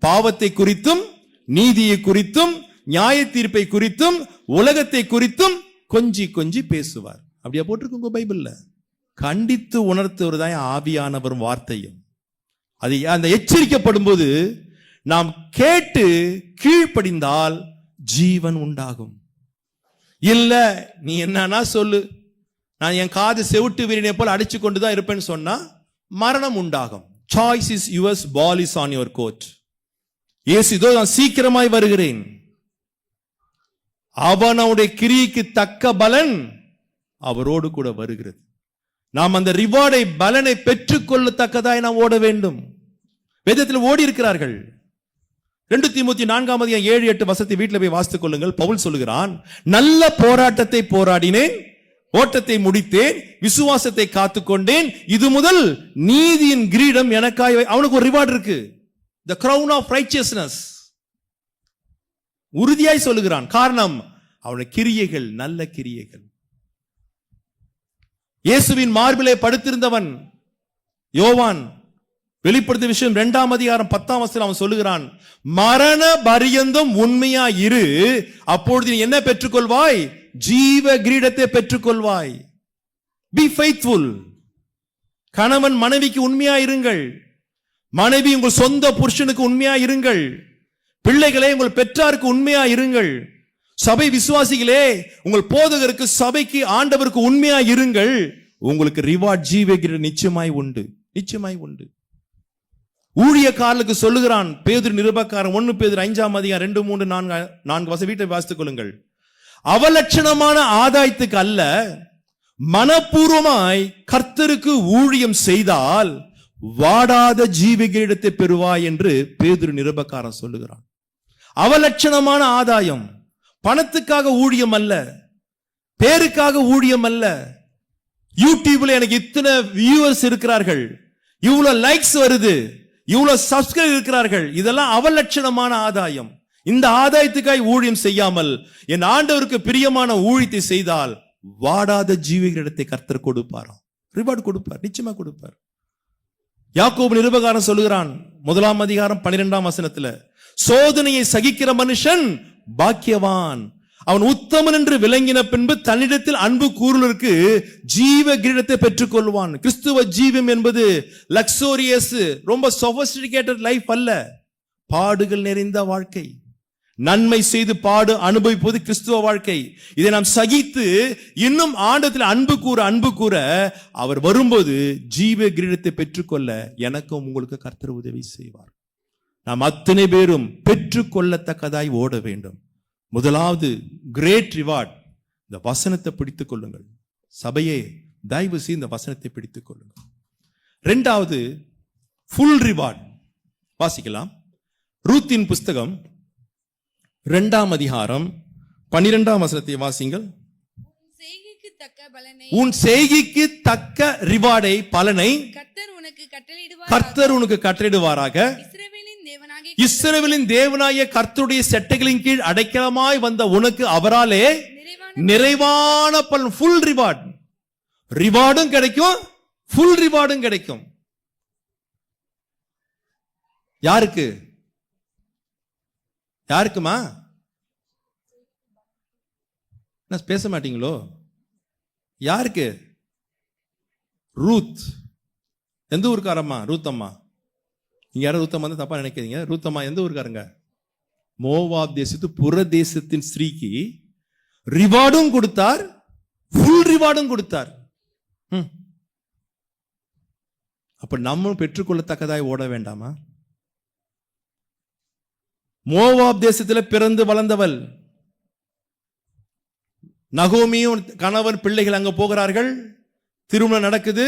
பாவத்தை குறித்தும் நீதியை குறித்தும் நியாய தீர்ப்பை குறித்தும் உலகத்தை குறித்தும் கொஞ்சி பேசுவார். அப்படியா போட்டிருக்கு உங்க பைபிள்ல? கண்டித்து உணர்த்துவதுதான் ஆவியானவரும் வார்த்தையும். அது அந்த எச்சரிக்கப்படும் போது நாம் கேட்டு கீழ்ப்படிந்தால் ஜீவன் உண்டாகும். இல்ல நீ என்னன்னா சொல்லு, நான் என் காது செவிட்டு வீரனை போல அடிச்சு கொண்டுதான் இருப்பேன்னு சொன்னா மரணம் உண்டாகும். Choice is yours, ball is on your court. இயேசு இதோ நான் சீக்கிரமாய் வருகிறேன், அவனுடைய கிரியைக்கு தக்க பலன் அவரோடு கூட வருகிறது. நாம் அந்த ரிவார்டை பலனை பெற்றுக்கொள்ளத்தக்கதாய் நாம் ஓட வேண்டும். வேதத்தில் ஓடி இருக்கிறார்கள். 2 தீமோத்தேயு 4:7-8 வீட்டில் போய் வாசித்துக் கொள்ளுங்கள். பவுல் சொல்லுகிறான், நல்ல போராட்டத்தை போராடினேன், ஓட்டத்தை முடித்தேன், விசுவாசத்தை காத்துக்கொண்டேன், இது முதல் நீதியின் கிரீடம் எனக்காய். அவனுக்கு ஒரு ரிவார்டு இருக்கு, the crown of righteousness. உறுதியாய் சொல்லுகிறான். காரணம், அவனுடைய கிரியைகள் நல்ல கிரியைகள். இயேசுவின் மார்பிலே படுத்திருந்தவன் யோவான் வெளிப்படுத்திய விஷயம் 2:10 அவன் சொல்லுகிறான், மரண பரியந்தம் உண்மையா இரு, அப்பொழுது நீ என்ன பெற்றுக்கொள்வாய்? ஜீவ கிரீடத்தை பெற்றுக்கொள்வாய். Be faithful. கணவன் மனைவிக்கு உண்மையா இருங்கள், மனைவி உங்கள் சொந்த புருஷனுக்கு உண்மையா இருங்கள், பிள்ளைகளே உங்கள் பெற்றாருக்கு உண்மையா இருங்கள், சபை விசுவாசிகளே உங்கள் போதகருக்கு சபைக்கு ஆண்டவருக்கு உண்மையா இருங்கள். உங்களுக்கு ரிவார்ட் ஜீவ கிரீடம் நிச்சயமாய் உண்டு, நிச்சயமாய் உண்டு. ஊழியக்காரர்களுக்கு சொல்லுகிறான் பேதுரு நிருபக்காரன் 1 பேதுரு 5:2-3-4 வீட்டை வாசித்துக் கொள்ளுங்கள். அவலட்சணமான ஆதாயத்துக்கு அல்ல, மனப்பூர்வமாய் கர்த்தருக்கு ஊழியம் செய்தால் வாடாத ஜீவ கிரீடத்தை பெறுவாய் என்று பேதுரு நிருபக்காரன் சொல்லுகிறான். அவலட்சணமான ஆதாயம், பணத்துக்காக ஊழியம் அல்ல, பேருக்காக ஊழியம் அல்ல. யூடியூப்ல எனக்கு இத்தனை வியூவர்ஸ் இருக்கிறார்கள், இவ்வளவு லைக்ஸ் வருது, இவ்வளவு சப்ஸ்கிரைப் இருக்கிறார்கள், இதெல்லாம் அவலட்சணமான ஆதாயம். இந்த ஆதாயத்துக்காய் ஊழியம் செய்யாமல் என் ஆண்டவருக்கு பிரியமான ஊழியத்தை செய்தால் வாடாத ஜீவ கிரீடத்தை கர்த்தர் கொடுப்பாராம். ரிவார்டு கொடுப்பார், நிச்சயமா கொடுப்பார். யாக்கோபு நிருபக்காரன் சொல்லுகிறான் 1:12 சோதனையை சகிக்கிற மனுஷன் பாக்கியவான், அவன் உத்தமன் என்று விளங்கின பின்பு தன்னிடத்தில் அன்பு கூறுவதற்கு ஜீவ கிரீடத்தை பெற்றுக் கொள்வான். கிறிஸ்துவ ஜீவம் என்பது லக்ஸோரியஸ், ரொம்ப சொபஸ்டிகேட்டட் லைஃப் அல்ல, பாடுகள் நிறைந்த வாழ்க்கை. நன்மை செய்து பாடு அனுபவிப்பது கிறிஸ்துவ வாழ்க்கை. இதை நாம் சகித்து இன்னும் ஆண்டவத்தில் அன்பு கூற அவர் வரும்போது ஜீவ கிரீடத்தை பெற்றுக்கொள்ள எனக்கும் உங்களுக்கு கர்த்தர் உதவி செய்வார். நாம் அத்தனை பேரும் பெற்றுக்கொள்ளத்தக்கதாய் ஓட வேண்டும். முதலாவது கிரேட் ரிவார்ட், இந்த வசனத்தை பிடித்துக் கொள்ளுங்கள். சபையே தயவு செய்து இந்த வசனத்தை பிடித்துக் கொள்ளுங்கள். 2வது ஃபுல் ரிவார்ட் வாசிக்கலாம். ரூத்தின் புஸ்தகம் 2:12 வாசிங்கள். உன் செய்கைக்கு தக்க ரிவார்டை பலனை கர்த்தர் உனக்கு கட்டளையிடுவாராக. இஸ்ரவேலின் தேவனாகிய கர்த்தருடைய செட்டைகளின் கீழ் அடைக்கலமாய் வந்த உனக்கு அவராலே நிறைவான பலன், ஃபுல் ரிவார்ட். ரிவார்டும் கிடைக்கும், ஃபுல் ரிவார்டும் கிடைக்கும். யாருக்கு? யாருக்குமா? பேச மாட்டீங்களோ? யாருக்கு? ரூத். எந்த ஊருக்காரம்மா? ரூத் அம்மா. நீங்க யாரும் ரூத்தம்மா வந்து தப்பா நினைக்கிறீங்க. ரூத்தம்மா எந்த ஊருக்காரங்க? மோவாப் தேசத்து புற தேசத்தின் ஸ்திரீக்கு ரிவார்டும் கொடுத்தார், ஃபுல் ரிவார்டும் கொடுத்தார். அப்ப நம்ம பெற்றுக்கொள்ளத்தக்கதாய் ஓட வேண்டாமா? மோவாப் தேசத்தில் பிறந்து வளர்ந்தவள் நகோமியும் கணவன் பிள்ளைகள் அங்க போகிறார்கள். திருமணம் நடக்குது,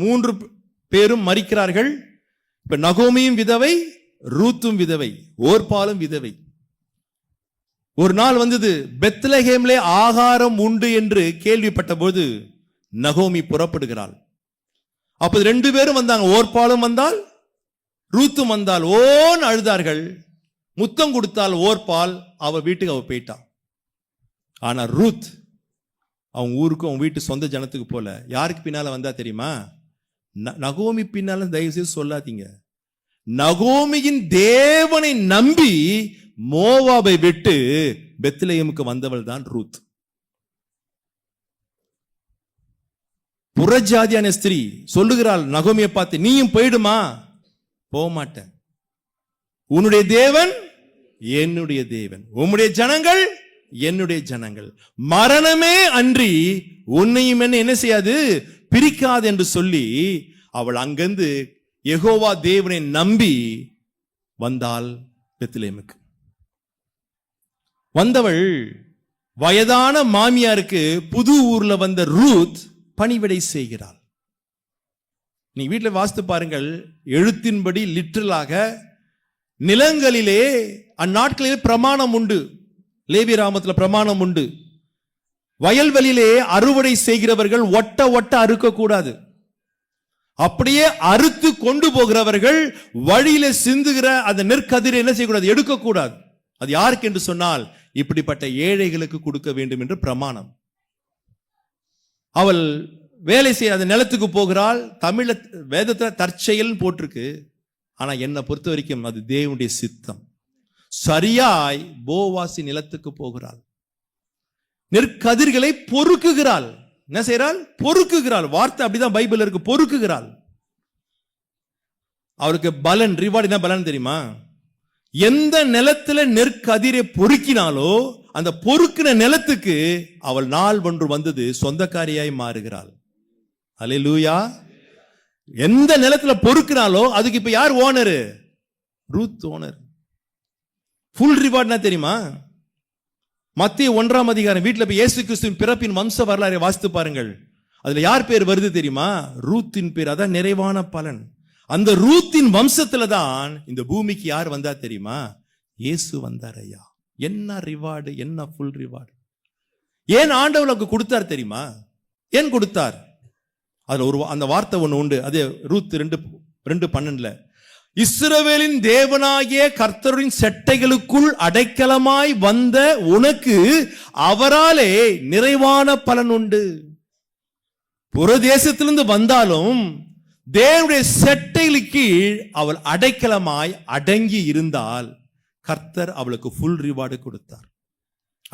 3 பேரும் மரிக்கிறார்கள். இப்ப நகோமியும் விதவை, ரூத்தும் விதவை, ஓர்பாலும் விதவை. ஒரு நாள் வந்தது, பெத்லகேம்லே ஆகாரம் உண்டு என்று கேள்விப்பட்ட போது நகோமி புறப்படுகிறாள். அப்போது 2 பேரும் வந்தாங்க, ஓர்பாலும் வந்தால் ரூத்தும் வந்தால். ஓன் அழுதார்கள். முத்தம் கொடுத்தால் ஓர்பால், அவ வீட்டுக்கு அவ போயிட்டான். ஆனா ரூத் அவங்க ஊருக்கு, அவங்க வீட்டு சொந்த ஜனத்துக்கு போல. யாருக்கு பின்னால வந்தா தெரியுமா? நகோமி பின்னால தயவு செய்து சொல்லாதீங்க. நகோமியின் தேவனை நம்பி மோவாபை விட்டு பெத்லெகேமுக்கு வந்தவள் தான் ரூத். புறஜாதியான ஸ்திரீ சொல்லுகிறாள் நகோமியை பார்த்து, நீயும் போயிடுமா? போக மாட்டேன். உன்னுடைய தேவன் என்னுடைய தேவன், உம்முடைய ஜனங்கள் என்னுடைய ஜனங்கள், மரணமே அன்றி உன்னையும் என்ன செய்யாது, பிரிக்காது என்று சொல்லி அவள் அங்கிருந்து யெகோவா தேவனை நம்பி வந்தாள் பெத்லெகேமுக்கு. வந்தவள் வயதான மாமியாருக்கு புது ஊர்ல வந்த ரூத் பணிவிடை செய்கிறாள். நீ வீட்டில் வாசித்து பாருங்கள், எழுத்தின்படி லிட்டரலாக நிலங்களிலே அந்நாட்களிலே பிரமாணம் உண்டு. லேவியராமத்தில் பிரமாணம் உண்டு. வயல்வெளியிலே அறுவடை செய்கிறவர்கள் ஒட்ட ஒட்ட அறுக்க கூடாது. அப்படியே அறுத்து கொண்டு போகிறவர்கள் வழியில சிந்துகிற அந்த நெற்கதிரை என்ன செய்யக்கூடாது, எடுக்கக்கூடாது. அது யாருக்கு என்று சொன்னால் இப்படிப்பட்ட ஏழைகளுக்கு கொடுக்க வேண்டும் என்று பிரமாணம். அவள் வேலை செய்ய அந்த நிலத்துக்கு போகிறாள். தமிழ வேதத்துல தற்செயல் போட்டிருக்கு. ஆனா என்னை பொறுத்த வரைக்கும் அது தேவனுடைய சித்தம். சரியாய் போவாசி நிலத்துக்கு போகிறாள். நெற்கதிர்களை பொறுக்குகிறாள். என்ன செய்யறாள்? பொறுக்குகிறாள். வார்த்தை அப்படிதான் பைபிள் இருக்கு, பொறுக்குகிறாள். அவருக்கு பலன், ரிவார்டு என்ன பலன் தெரியுமா? எந்த நிலத்துல நெற்கதிரை பொறுக்கினாலோ அந்த பொறுக்கின நிலத்துக்கு அவள் நாள் ஒன்று வந்தது சொந்தக்காரியாய் மாறுகிறாள். அல்லேலூயா. எந்த நிலத்துல பொறுக்கினாலோ அதுக்கு இப்ப யார் ஓனரு? Ruth owner. ஃபுல் ரிவார்ட்னா தெரியுமா? மத்திய 1ஆம் அதிகாரம் வீட்டில் போய் இயேசு கிறிஸ்துவின் பிறப்பின் வம்ச வரலாறை வாசித்து பாருங்கள். அதுல யார் பேர் வருது தெரியுமா? ரூத்தின் பேர். அதான் நிறைவான பலன். அந்த ரூத்தின் வம்சத்துல தான் இந்த பூமிக்கு யார் வந்தா தெரியுமா? இயேசு வந்தார். ஐயா, என்ன ரிவார்டு, என்ன ஃபுல் ரிவார்டு. ஏன் ஆண்டவர் கொடுத்தார் தெரியுமா? ஏன் கொடுத்தார்? அதுல ஒரு அந்த வார்த்தை ஒண்ணு உண்டு. அது ரூத் 2:12. இஸ்ரவேலின் தேவனாகிய கர்த்தரின் செட்டைகளுக்குள் அடைக்கலமாய் வந்த உனக்கு அவராலே நிறைவான பலன் உண்டு. புறதேசத்திலிருந்து வந்தாலும் தேவனுடைய செட்டைகளுக்கு கீழ் அவள் அடைக்கலமாய் அடங்கி இருந்தால் கர்த்தர் அவளுக்கு ஃபுல் ரிவார்டு கொடுத்தார்.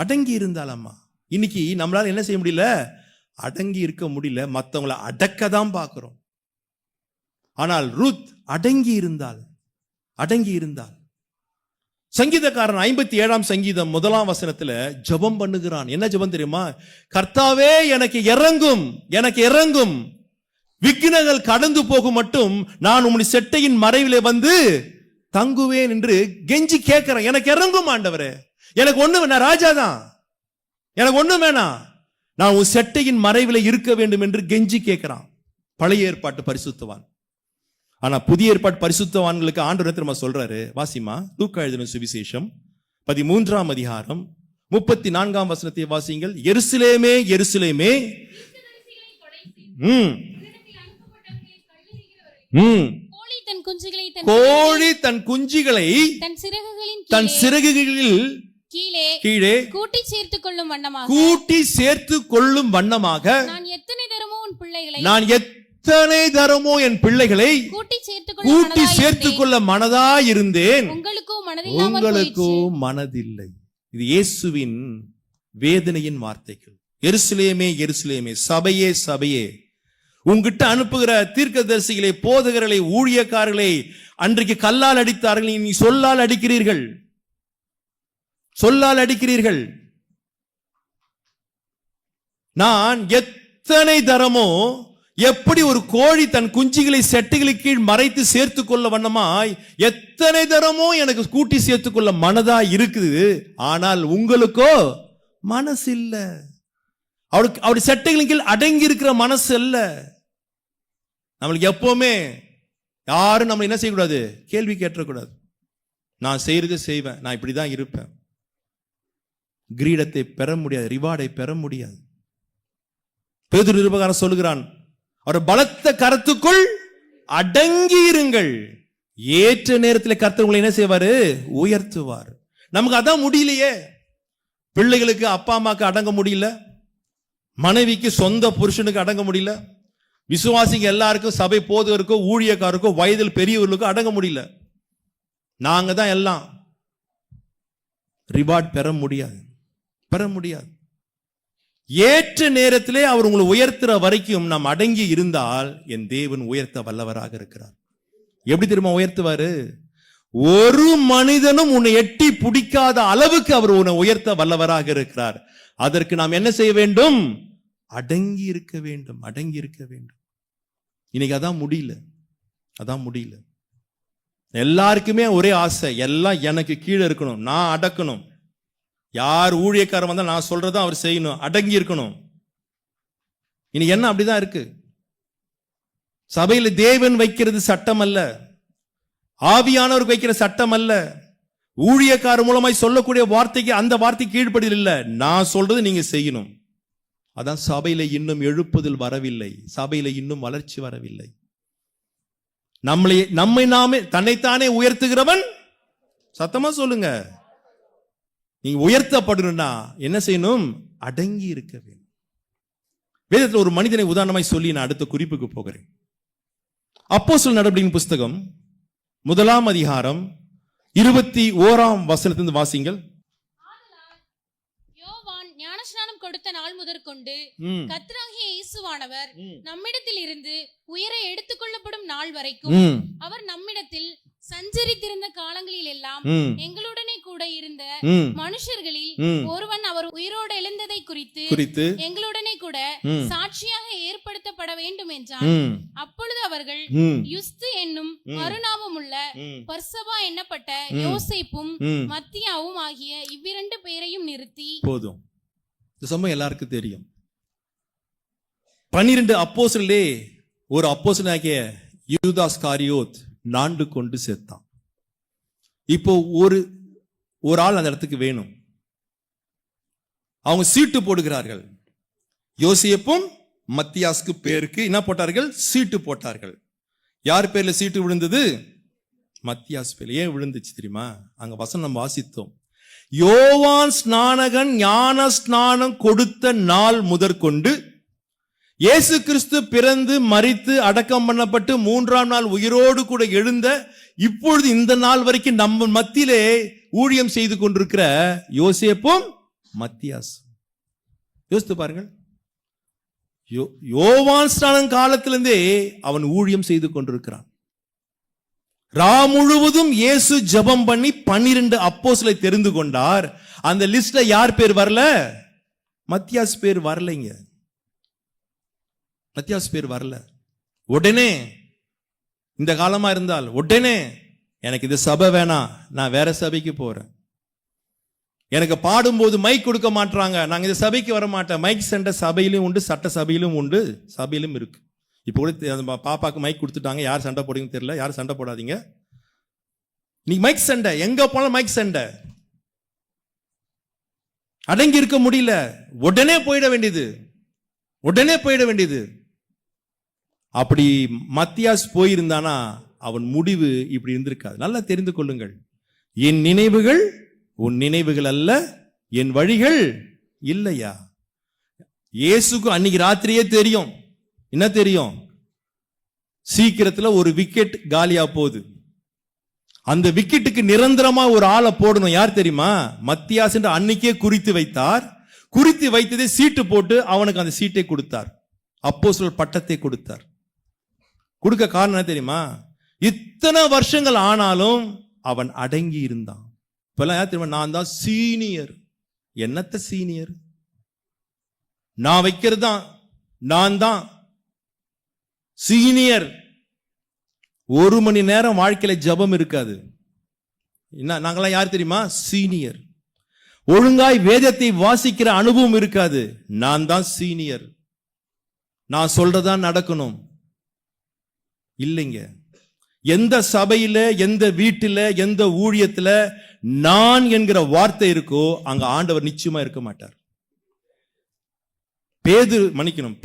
அடங்கி இருந்தால் அம்மா, இன்னைக்கு நம்மளால என்ன செய்ய முடியல? அடங்கி இருக்க முடியல. மற்றவங்களை அடக்கதான் பார்க்கிறோம். ஆனால் ரூத் அடங்கி இருந்தாள். அடங்கி இருந்தாள். சங்கீதக்காரன் 57ஆம் சங்கீதம் 1ஆம் வசனத்துல ஜெபம் பண்ணுகிறான். என்ன ஜெபம் தெரியுமா? கர்த்தாவே எனக்கு இறங்கும், எனக்கு இறங்கும். விக்கினங்கள் கடந்து போகும் மட்டும் நான் உம்முடைய செட்டையின் மறைவிலே வந்து தங்குவேன் என்று கெஞ்சி கேட்கிறேன். எனக்கு இறங்கும் ஆண்டவரே. எனக்கு ஒண்ணு வேணா, ராஜா தான், எனக்கு ஒண்ணு வேணாம், நான் உன் செட்டையின் மறைவிலே இருக்க வேண்டும் என்று கெஞ்சி கேட்கிறான். பழைய ஏற்பாட்டு பரிசுத்தவான். ஆனா புதிய ஏற்பாட்டு பரிசுத்தவான்களுக்கு ஆண்டவர் திரும்ப சொல்றாரு. வாசிமா, லூக்கா எழுதின சுவிசேஷம் 13ஆம் அதிகாரம் 34ஆம் வசனத்தை வாசிங்கள். எருசலேமே எருசலேமே, கோழி தன் குஞ்சுகளை தன் சிறகுகளில் கீழே கூட்டி சேர்த்துக் கொள்ளும் வண்ணமாக நான் எத்தனை தரமோ என் பிள்ளைகளை கூட்டி சேர்த்துக் கொள்ள மனதாயிருந்தேன், உங்களுக்கோ மனதில்லை. இது இயேசுவின் வேதனையின் வார்த்தைகள். எருசலேமே எருசலேமே, சபையே சபையே, உங்ககிட்ட அனுப்புகிற தீர்க்கதரிசிகளை, போதகர்களை, ஊழியக்காரர்களை அன்றைக்கு கல்லால் அடித்தார்கள், நீ சொல்லால் அடிக்கிறீர்கள், சொல்லால் அடிக்கிறீர்கள். நான் எத்தனை தரமோ, எப்படி ஒரு கோழி தன் குஞ்சுகளை செட்டைகளுக்கு கீழ் மறைத்து சேர்த்துக் கொள்ள வண்ணமாய் எத்தனை தரமோ எனக்கு கூட்டி சேர்த்துக் கொள்ள மனதா இருக்குது. ஆனால் உங்களுக்கோ மனசு இல்ல. அவருடைய செட்டைகளின் கீழ் அடங்கி இருக்கிற மனசு அல்ல. நம்மளுக்கு எப்பவுமே யாரும் நம்ம என்ன செய்யக்கூடாது? கேள்வி கேட்டக்கூடாது. நான் செய்யறது செய்வேன், நான் இப்படிதான் இருப்பேன். கிரீடத்தை பெற முடியாது, ரிவார்டை பெற முடியாது. பேதுரு நிருபகாரன் சொல்லுகிறான், அவர் பலத்த கரத்துக்குள் அடங்கி இருங்கள், ஏற்ற நேரத்தில் கர்த்தர் உங்களை என்ன செய்வாரு? உயர்த்துவார். நமக்கு அதான் முடியலையே. பிள்ளைகளுக்கு அப்பா அம்மாக்கு அடங்க முடியல, மனைவிக்கு சொந்த புருஷனுக்கு அடங்க முடியல, விசுவாசிங்க எல்லாருக்கும், சபை போதகருக்கோ ஊழியக்காருக்கோ வயதில் பெரியவர்களுக்கோ அடங்க முடியல. நாங்க தான் எல்லாம். ரிவார்ட் பெற முடியாது, பெற முடியாது. ஏற்ற நேரத்திலே அவர் உங்களை உயர்த்துற வரைக்கும் நாம் அடங்கி இருந்தால் என் தேவன் உயர்த்த வல்லவராக இருக்கிறார். எப்படி தெரியுமா உயர்த்துவாரு? ஒரு மனிதனும் உன்னை எட்டி பிடிக்காத அளவுக்கு அவர் உன்னை உயர்த்த வல்லவராக இருக்கிறார். அதற்கு நாம் என்ன செய்ய வேண்டும்? அடங்கி இருக்க வேண்டும், அடங்கி இருக்க வேண்டும். இன்னைக்கு அதான் முடியல. எல்லாருக்குமே ஒரே ஆசை, எல்லாம் எனக்கு கீழே இருக்கணும், நான் அடக்கணும். யார் ஊழியக்காரன் வந்தா நான் சொல்றதான் அவர் செய்யணும், அடங்கி இருக்கணும். இன்னைக்கு என்ன அப்படிதான் இருக்கு. சபையில தேவன் வைக்கிறது சட்டம் அல்ல, ஆவியானவர் வைக்கிற சட்டம் அல்ல, ஊழியக்காரர் மூலமாய் சொல்லக்கூடிய வார்த்தைக்கு அந்த வார்த்தை கீழ்ப்படிதல் இல்ல, நான் சொல்றது நீங்க செய்யணும். அதான் சபையில இன்னும் எழுப்புதல் வரவில்லை, சபையில இன்னும் வளர்ச்சி வரவில்லை. நம்மை நாமே தன்னைத்தானே உயர்த்துகிறவன், சத்தமா சொல்லுங்க, நீங்க உயர்த்தப்படணும்னா என்ன செய்யணும்? அடங்கி இருக்க வேண்டும். வேதத்தில் ஒரு மனிதனை உதாரணமாய் சொல்லி நான் அடுத்த குறிப்புக்கு போகிறேன். அப்போஸ்தலர் நடபடிகளின் புஸ்தகம் 1 அதிகாரம் 21 வாசிங்கள். யோவான் ஞானஸ்நானம் கொடுத்த நாள் முதற்கொண்டு கர்த்தராகிய இயேசுவானவர் நம்மிடத்தில் இருந்து உயர எடுத்துக்கொள்ளப்படும் நாள் வரைக்கும் அவர் நம்மிடத்தில் சஞ்சரித்திருந்த காலங்களில் எல்லாம் எங்களுடனே கூட இருந்த மனுஷர்களில் ஒருவன் அவர் உயிரோடு எழுந்ததை குறித்து எங்களுடனே கூட சாட்சியாக ஏற்படுத்தப்பட வேண்டும் என்றார். அப்பொழுது அவர்கள் யுஸ்து என்னும் மறுநாமம் உள்ள பர்சபா எண்ணப்பட்ட யோசேப்பும் மத்தியாவும் ஆகிய இவ்விரண்டு பேரையும் நிறுத்தி, போதும் இந்த சம்பவம் எல்லாருக்கும் தெரியும். 12 அப்போஸ்தலரிலே ஒரு அப்போஸ்தலனாகிய யூதாஸ் காரியோத் நாண்டு கொண்டு சேர்த்தான். இப்போ ஒரு ஆள் அந்த இடத்துக்கு வேணும். அவங்க சீட்டு போடுகிறார்கள். யோசேப்பும் மத்தியாஸ்க்கு பேருக்கு என்ன போட்டார்கள்? சீட்டு போட்டார்கள். யார் பேர்ல சீட்டு விழுந்தது? மத்தியாஸ் பேர்ல. ஏன் விழுந்துச்சு தெரியுமா? அங்க வசனம் நம்ம வாசித்தோம். யோவான் ஸ்நானகன் ஞான ஸ்நானம் கொடுத்த நாள் முதற்கொண்டு இயேசு கிறிஸ்து பிறந்து மரித்து அடக்கம் பண்ணப்பட்டு 3ஆம் நாள் உயிரோடு கூட எழுந்த இப்பொழுது இந்த நாள் வரைக்கும் நம்ம மத்தியிலே ஊழியம் செய்து கொண்டிருக்கிற யோசேப்பும் மத்தியாஸ். யோசித்து பாருங்கள். யோவான் ஸ்நானம் காலத்திலிருந்தே அவன் ஊழியம் செய்து கொண்டிருக்கிறான். முழுவதும் இயேசு ஜெபம் பண்ணி 12 அப்போஸ்தலரை தெரிந்து கொண்டார். அந்த லிஸ்ட்ல யார் பேர் வரல? மத்தியாஸ் பேர் வரலைங்க. மத்தியாஸ் பேர் வரல. உடனே இந்த காலமா இருந்தால் உடனே எனக்கு இந்த சபை வேணாம், நான் வேற சபைக்கு போறேன். எனக்கு பாடும்போது மைக் கொடுக்க மாட்டாங்க, நாங்க இந்த சபைக்கு வர மாட்டேன். மைக் சென்டர் சபையிலும் உண்டு, சட்ட சபையிலும் உண்டு, சபையிலும் இருக்கு. இப்போ கூட பாப்பாக்கு மைக் கொடுத்துட்டாங்க. யார் சண்டை போடுங்க தெரியல, யாரும் சண்டை போடாதீங்க. நீ மைக் சண்டை, எங்க போனாலும் மைக் சண்டை. அடங்கி இருக்க முடியல, உடனே போயிட வேண்டியது. அப்படி மத்தியாஸ் போயிருந்தானா அவன் முடிவு இப்படி இருந்திருக்காது. நல்லா தெரிந்து கொள்ளுங்கள். என் நினைவுகள் உன் நினைவுகள் அல்ல, என் வழிகள் இல்லையா. இயேசுக்கு அன்னைக்கு ராத்திரியே தெரியும். என்ன தெரியும்? சீக்கிரத்துல ஒரு விக்கெட் காலியா போகுது. அந்த விக்கெட்டுக்கு நிரந்தரமா ஒரு ஆளை போடணும். யார் தெரியுமா? மத்தியாஸ் என்று அன்னைக்கே குறித்து வைத்தார். குறித்து வைத்ததே சீட்டு போட்டு அவனுக்கு அந்த சீட்டை கொடுத்தார். அப்போஸ்தலர் பட்டத்தை கொடுத்தார். கொடுக்க காரணம் என்ன தெரியுமா? இத்தனை வருஷங்கள் ஆனாலும் அவன் அடங்கி இருந்தான். இப்பெல்லாம் யார் தெரியுமா? நான் தான் சீனியர். என்னத்த சீனியர்? நான் வைக்கிறது தான், நான் தான் சீனியர். 1 மணி நேரம் வாழ்க்கையில ஜெபம் இருக்காது. என்ன, நாங்களாம் யார் தெரியுமா? சீனியர். ஒழுங்காய் வேதத்தை வாசிக்கிற அனுபவம் இருக்காது. நான் தான் சீனியர், நான் சொல்றதான் நடக்கணும். இல்லைங்க. எந்த சபையில, எந்த வீட்டில, எந்த ஊழியத்துல நான் என்கிற வார்த்தை இருக்கோ அங்க ஆண்டவர் நிச்சயமா இருக்க மாட்டார்.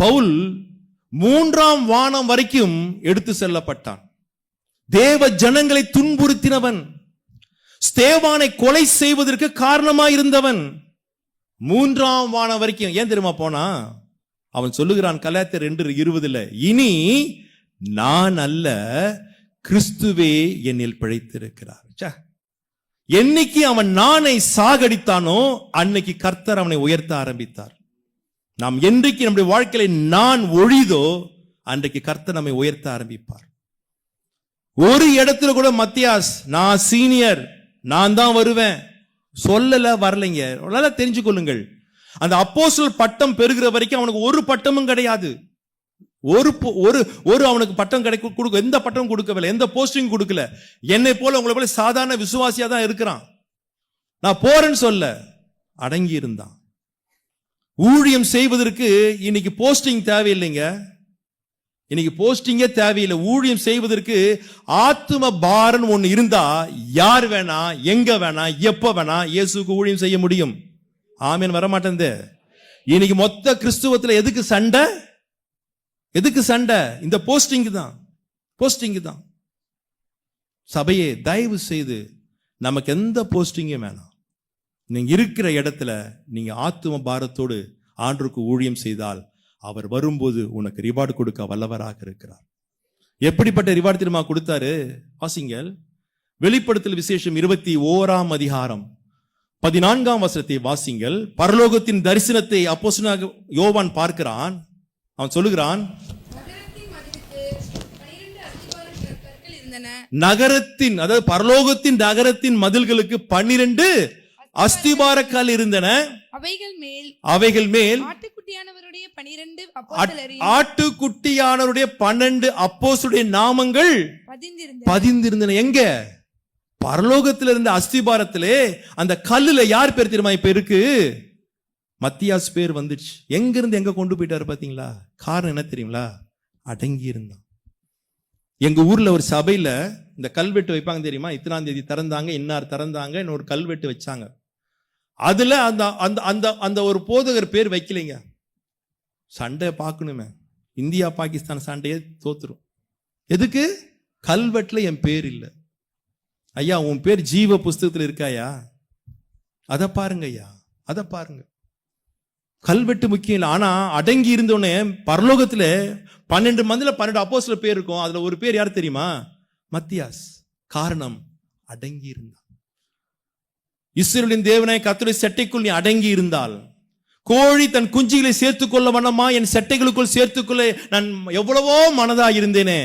பவுல் 3ஆம் வானம் வரைக்கும் எடுத்து செல்லப்பட்டான். தேவ ஜனங்களை துன்புறுத்தினவன், ஸ்தேவானை கொலை செய்வதற்கு காரணமாயிருந்தவன் 3ஆம் வானம் வரைக்கும். ஏன் தெரியுமா போனா? அவன் சொல்லுகிறான் கலாத்தியர் 2:20, இனி நான் அல்ல, கிறிஸ்துவே என்னில் பிழைத்திருக்கிறார். என்னைக்கு அவன் நானை சாகடித்தானோ அன்னைக்கு கர்த்தர் அவனை உயர்த்த ஆரம்பித்தார். நாம் என்றைக்கு நம்முடைய வாழ்க்கையில நான் ஒழிதோ அன்றைக்கு கர்த்தர் நம்மை உயர்த்த ஆரம்பிப்பார். ஒரு இடத்துல கூட மத்தியாஸ் நான் சீனியர், நான் தான் வருவேன் சொல்லல, வரலைங்க. நல்லா தெரிஞ்சுக்கொள்ளுங்கள், அந்த அப்போஸ்தலர் பட்டம் பெறுகிற வரைக்கும் அவனுக்கு ஒரு பட்டமும் கிடையாது. ஒரு அவனுக்கு பட்டம் கொடுக்க எந்த பட்டமும் கொடுக்கவில்லை, எந்த போஸ்டிங் கொடுக்கல. என்னை போல உங்களை போல சாதாரண விசுவாசியா தான் இருக்கிறான். நான் போறேன்னு சொல்ல அடங்கி இருந்தான். ஊழியம் செய்வதற்கு இன்னைக்கு போஸ்டிங் தேவையில்லைங்க, இன்னைக்கு போஸ்டிங்கே தேவையில்லை. ஊழியம் செய்வதற்கு ஆத்தும பாரம் ஒண்ணு இருந்தா யார் வேணா எங்க வேணா எப்ப வேணா இயேசுக்கு ஊழியம் செய்ய முடியும். ஆமென். வரமாட்டேன். இன்னைக்கு மொத்த கிறிஸ்துவத்துல எதுக்கு சண்டை? எதுக்கு சண்டை? இந்த போஸ்டிங் தான், போஸ்டிங் தான். சபையே தயவு செய்து நமக்கு எந்த போஸ்டிங்கும் வேணாம். நீங்க இருக்கிற இடத்துல நீங்க ஆத்தும பாரத்தோடு ஆண்டவருக்கு ஊழியம் செய்தால் அவர் வரும்போது உனக்கு ரிவார்டு கொடுக்க வல்லவராக இருக்கிறார். எப்படிப்பட்ட ரிவார்டு தெரியுமா கொடுத்தாரு? வாசிங்கள், வெளிப்படுத்தல் விசேஷம் 21 அதிகாரம் 14 வாசிங்கள். பரலோகத்தின் தரிசனத்தை அப்போஸ்தலனாகிய யோவான் பார்க்கிறான். அவன் சொல்லுகிறான், நகரத்தின், அதாவது பரலோகத்தின் நகரத்தின் மதில்களுக்கு 12 அஸ்திபார கல் இருந்தன. அவைகள் மேல் ஆட்டுக்குட்டியானவருடைய 12 அப்போஸ்தலருடைய நாமங்கள் பதிந்திருந்தன. எங்க? பரலோகத்தில் இருந்த அஸ்திபாரத்திலே அந்த கல்லுல யார் பேர் தெரியுமா இப்ப இருக்கு? மத்தியாஸ் பேர் வந்துச்சு. எங்க இருந்து எங்க கொண்டு போயிட்டாரு பாத்தீங்களா? காரணம் என்ன தெரியுங்களா? அடங்கி இருந்தான். எங்க ஊர்ல ஒரு சபையில இந்த கல்வெட்டு வைப்பாங்க தெரியுமா? இத்தனாம் தேதி திறந்தாங்க, இன்னார் திறந்தாங்க, இன்னொரு கல்வெட்டு வச்சாங்க. அதுல அந்த அந்த அந்த அந்த ஒரு போதகர் பேர் வைக்கலைங்க. சண்டை பார்க்கணுமே, இந்தியா பாகிஸ்தான் சண்டையே தோத்துரும். எதுக்கு? கல்வெட்டுல என் பேர் இல்லை. ஐயா உன் பேர் ஜீவ புஸ்தகத்துல இருக்காயா? அதை பாருங்க ஐயா, அதை பாருங்க. கல்வெட்டு முக்கியம் இல்லை. ஆனா அடங்கி இருந்தோடனே பரலோகத்துல 12 மந்தில 12 அப்போஸ்தலர் பேர் இருக்கும். அதுல ஒரு பேர் யார் தெரியுமா? மத்தியாஸ். காரணம், அடங்கி இருந்தான். இஸ்ரவேலின் தேவனாய கர்த்தருடைய செட்டைக்குள் நீ அடங்கி இருந்தால், கோழி தன் குஞ்சுகளை சேர்த்துக்கொள்ள வண்ணமா என் செட்டைகளுக்குள் சேர்த்துக்கொள்ள நான் எவ்வளவோ மனதா இருந்தேனே.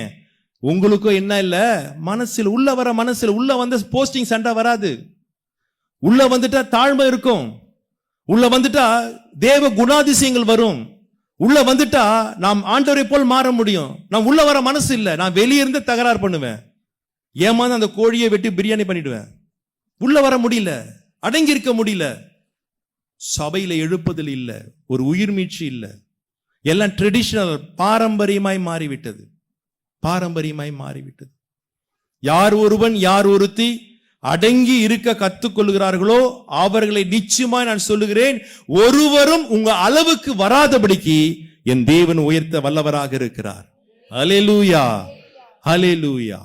உங்களுக்கும் என்ன இல்ல? மனசில் உள்ள வர, மனசில் உள்ள வந்த போஸ்டிங் சண்டை வராது. உள்ள வந்துட்டா தாழ்மை இருக்கும், உள்ள வந்துட்டா தேவ குணாதிசயங்கள் வரும், உள்ள வந்துட்டா நாம் ஆண்டவரை போல் மாற முடியும். நாம் உள்ள வர மனசு இல்ல, நான் வெளியே இருந்து தகராறு பண்ணுவேன், ஏமாந்து அந்த கோழியை வெட்டி பிரியாணி பண்ணிடுவேன். உள்ள வர முடியல, அடங்கி இருக்க முடியல. சபையில எழுப்புதல் இல்ல, ஒரு உயிர் மீட்சி இல்ல, எல்லாம் ட்ரெடிஷனல், பாரம்பரியமாய் மாறிவிட்டது, பாரம்பரியமாய் மாறிவிட்டது. யார் ஒருவன் யார் ஒருத்தி அடங்கி இருக்க கத்துக்கொள்கிறார்களோ அவர்களை நிச்சயமாய் நான் சொல்லுகிறேன், ஒருவரும் உங்க அளவுக்கு வராதபடிக்கு என் தேவன் உயர்த்த வல்லவராக இருக்கிறார். ஹல்லேலூயா, ஹல்லேலூயா.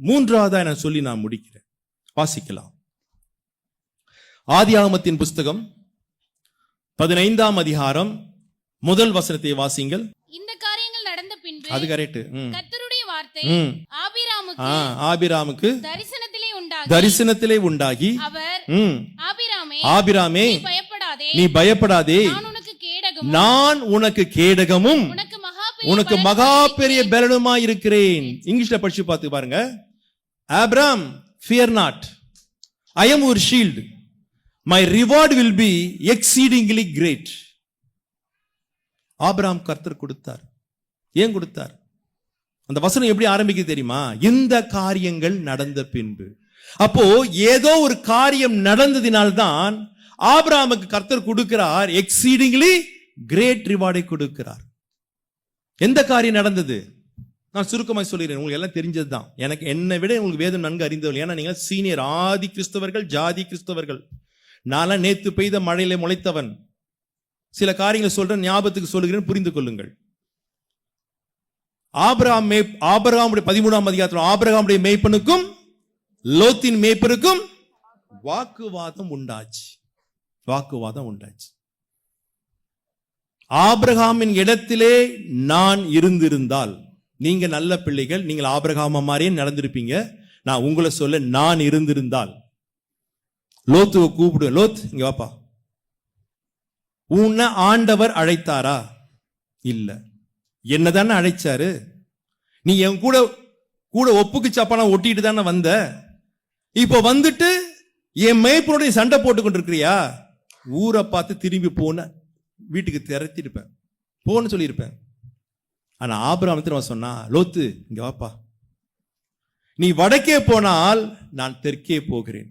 மூன்றாவதா நான் சொல்லி நான் முடிக்கிறேன். வாசிக்கலாம். ஆதியாகமத்தின் புஸ்தகம் 15 அதிகாரம் 1 வாசிங்கள். இந்த காரியங்கள் நடந்த பின்பு, அது கரெக்ட், கர்த்தருடைய வார்த்தை ஆபிராமுக்கு தரிசனத்திலே உண்டாகி அவர், ஆபிராமே நீ பயப்படாதே, நான் உனக்கு கேடகமும் உனக்கு மகா பெரிய பலனுமாய் இருக்கிறேன். இங்கிலீஷ்ல படிச்சு பார்த்து பாருங்க. Abram, fear not, I am your shield, my reward will be exceedingly great. Abram கர்த்தர் கொடுத்தார். ஏன் கொடுத்தார்? அந்த வசனம் எப்படி ஆரம்பிக்குது தெரியுமா? இந்த காரியங்கள் நடந்த பின்பு. அப்போ ஏதோ ஒரு காரியம் நடந்ததினால்தான் ஆபிரகாமுக்கு கர்த்தர் கொடுக்கிறார், எக்ஸீடிங்லி கிரேட் ரிவார்டை கொடுக்கிறார். எந்த காரியம் நடந்தது? நான் சுருக்கமாக சொல்கிறேன், உங்களுக்கு எல்லாம் தெரிஞ்சதுதான். எனக்கு என்னை விட உங்களுக்கு வேதம் நன்கு அறிந்தவர்கள். ஏன்னா நீங்க சீனியர் ஆதி கிறிஸ்தவர்கள், ஜாதி கிறிஸ்தவர்கள். நான் நேத்து பெய்த மழையில முளைத்தவன். சில காரியங்களை சொல்றேன், ஞாபகத்துக்கு சொல்லுகிறேன், புரிந்து கொள்ளுங்கள். ஆபிரகாமுடைய 13 அதிகாரத்தில் ஆபிரகாமுடைய மேய்ப்பனுக்கும் லோத்தின் மேய்ப்பனுக்கும் வாக்குவாதம் உண்டாச்சு. வாக்குவாதம் உண்டாச்சு. ஆபிரகாமின் இடத்திலே நான் இருந்திருந்தால், நீங்க நல்ல பிள்ளைகள், நீங்கள் ஆபிரகாம மாதிரியே நடந்திருப்பீங்க. நான் உங்களை சொல்ல, நான் இருந்திருந்தால் லோத்துவை கூப்பிடுவேன், லோத் இங்க வாப்பா, உன்னை ஆண்டவர் அழைத்தாரா? இல்ல. என்னதானே அழைச்சாரு? நீ என் கூட கூட ஒப்புக்கு சப்பானா ஒட்டிட்டு தானே வந்த. இப்ப வந்துட்டு என் மேய்ப்பனுடைய சண்டை போட்டு கொண்டிருக்கிறியா? ஊரை பார்த்து திரும்பி போன வீட்டுக்கு திரட்டிருப்பேன், போன்னு சொல்லியிருப்பேன். ஆனா ஆபிரகாம் சொன்னா, லோத்து இங்க வாப்பா, நீ வடக்கே போனால் நான் தெற்கே போகிறேன்,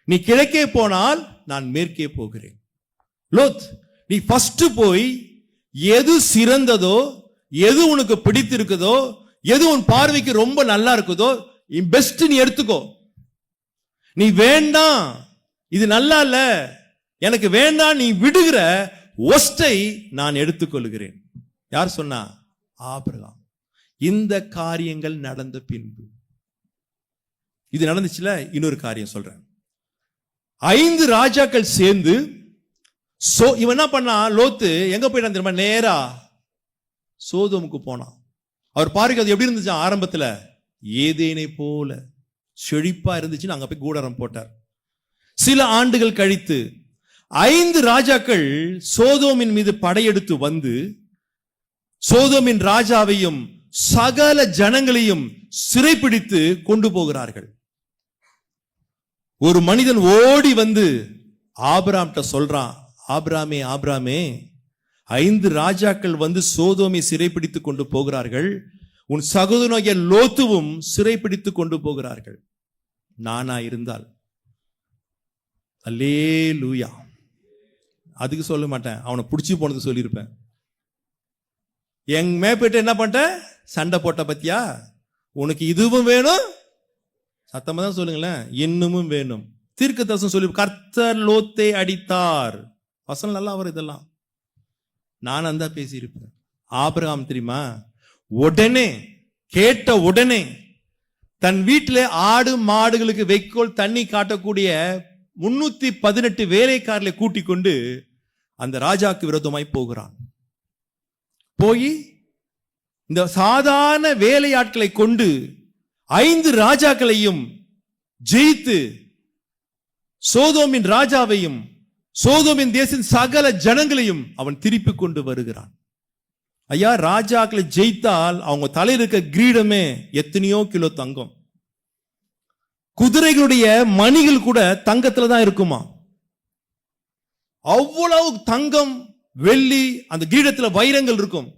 நீ கிழக்கே போனால் நான் மேற்கே போகிறேன். லோத், நீ ஃபர்ஸ்ட் போய் எது சிறந்ததோ, எது உனக்கு பிடித்திருக்குதோ, எது உன் பார்வைக்கு ரொம்ப நல்லா இருக்குதோ, பெஸ்ட் நீ எடுத்துக்கோ. நீ வேண்டாம், இது நல்லா இல்ல, எனக்கு வேண்டாம் நீ விடுகிற ஒஸ்டை நான் எடுத்துக்கொள்கிறேன். யார் சொன்னா? ஆபிரகாம். இந்த காரியங்கள் நடந்த பின்பு, இது நடந்துச்சுல, இன்னொரு காரியம் சொல்றேன். 5 ராஜாக்கள் சேர்ந்து இவன் என்ன பண்ணா, லோத்து எங்க போயிட்டான் தெரியுமா? நேரா சோதோமுக்கு போனான். அவர் பாருங்க, அது எப்படி இருந்துச்சு ஆரம்பத்துல? ஏதேனை போல செழிப்பா இருந்துச்சுன்னு அங்க போய் கூடாரம் போட்டார். சில ஆண்டுகள் கழித்து 5 ராஜாக்கள் சோதோமின் மீது படையெடுத்து வந்து சோதோமின் ராஜாவையும் சகல ஜனங்களையும் சிறைப்பிடித்து கொண்டு போகிறார்கள். ஒரு மனிதன் ஓடி வந்து ஆபிரகாம்கிட்ட சொல்றான், ஆபிரகாமே ஆபிரகாமே, 5 ராஜாக்கள் வந்து சோதோமை சிறைப்பிடித்து கொண்டு போகிறார்கள், உன் சகோதரனாகிய லோத்துவும் சிறைப்பிடித்து கொண்டு போகிறார்கள். நானா இருந்தால் அல்லேலூயா, அதுக்கு சொல்ல மாட்டேன், அவனை பிடிச்சி போனது சொல்லியிருப்பேன். என் மேப்பிட்டு என்ன பண்ண, சண்டை போட்ட பத்தியா, உனக்கு இதுவும் வேணும், சத்தமா தான் சொல்லுங்களேன், இன்னமும் வேணும். தீர்க்கதரிசனம் சொல்லி, கர்த்தர் லோத்தை அடித்தார், வசனம் நல்லா வரும். இதெல்லாம் நான் அந்த பேசியிருப்பேன். ஆபிரகாம் தெரியுமா, உடனே கேட்ட உடனே தன் வீட்டில் ஆடு மாடுகளுக்கு வைக்கோல் தண்ணி காட்டக்கூடிய 318 வேலைக்காரர்களை கூட்டிக் கொண்டு அந்த ராஜாக்கு விரோதமாய் போகிறான். போய் இந்த சாதாரண வேலையாட்களை கொண்டு 5 ராஜாக்களையும் ஜெயித்து சோதோமின் ராஜாவையும் சோதோமின் தேசத்தின் சகல ஜனங்களையும் அவன் திருப்பி கொண்டு வருகிறான். ஐயா, ராஜாக்களை ஜெயித்தால் அவங்க தலையில் இருக்க கிரீடமே எத்தனையோ கிலோ தங்கம். குதிரைகளுடைய மணிகள் கூட தங்கத்துல தான் இருக்குமா. அவ்வளவு தங்கம் வெள்ளி அந்த கிரீடத்துல வைரங்கள் இருக்கும்.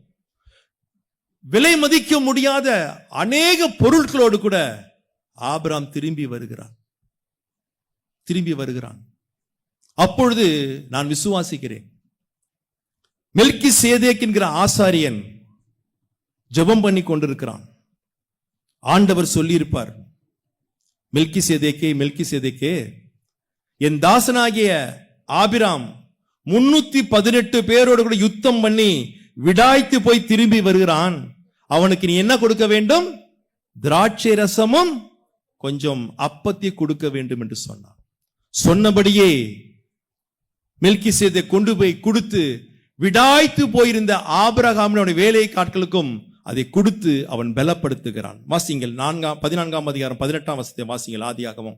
விலை மதிக்க முடியாத அநேக பொருட்களோடு கூட ஆபிரகாம் திரும்பி வருகிறான். அப்பொழுது நான் விசுவாசிக்கிறேன், மெல்கிசேதேக் என்கிற ஆசாரியன் ஜெபம் பண்ணி கொண்டிருக்கிறான். ஆண்டவர் சொல்லியிருப்பார், மெல்கிசேதேக்கே, என் தாசனாகிய ஆபிராம் 318 பேரோடு கூட யுத்தம் பண்ணி விடாய்த்து போய் திரும்பி வருகிறான், அவனுக்கு நீ என்ன கொடுக்க வேண்டும்? திராட்சை ரசமும் கொஞ்சம் அப்பத்தை கொடுக்க வேண்டும் என்று சொன்னான். சொன்னபடியே மெல்கிசேதேக் கொண்டு போய் கொடுத்து விடாய்த்து போயிருந்த ஆபிரகாமின் வேலை காட்களுக்கும் அதை கொடுத்து அவன் பலப்படுத்துகிறான். வாசிங்கள் 14ஆம் அதிகாரம் 18ஆம் வசனத்தை வாசிங்கள். ஆதியாகமம்.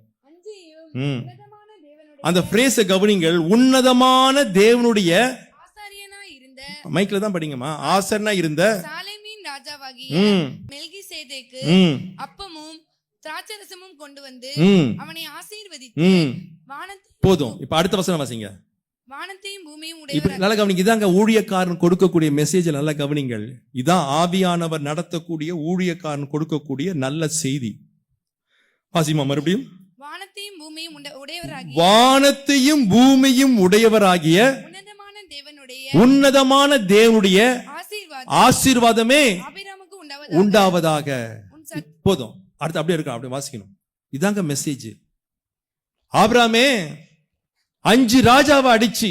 அந்த பிரேஸை கவனிங்கள். உன்னதமான தேவனுடைய மைக்ல தான் படிங்கம்மா. ஆசர்னா இருந்த சாலேமின் ராஜாவாகிய மெல்கிசேதேக்கு அப்பமும் திராட்சரசமும் கொண்டு வந்து அவனை ஆசீர்வதித்து போதும். இப்ப அடுத்த வசனம் வாசிங்க. வானத்தையும் பூமியும் நல்லா கவனிங்க. இதாங்க ஊழியக்காரன் கொடுக்கக்கூடிய மெசேஜ். நல்லா கவனிங்கள். இதான் ஆவியானவர் நடத்தக்கூடிய ஊழியக்காரன் கொடுக்கக்கூடிய நல்ல செய்தி. வாசிமா மறுபடியும். வானத்தையும் பூமியும் உடையவராகிய உன்னதமான தேவனுடைய ஆசீர்வாதமே உண்டாவதாக. போதும். அடுத்து அப்படியே இருக்க, அப்படியே வாசிக்கணும். இதாங்க மெசேஜ். ஆபிரகாமே 5 ராஜாவை அடிச்சு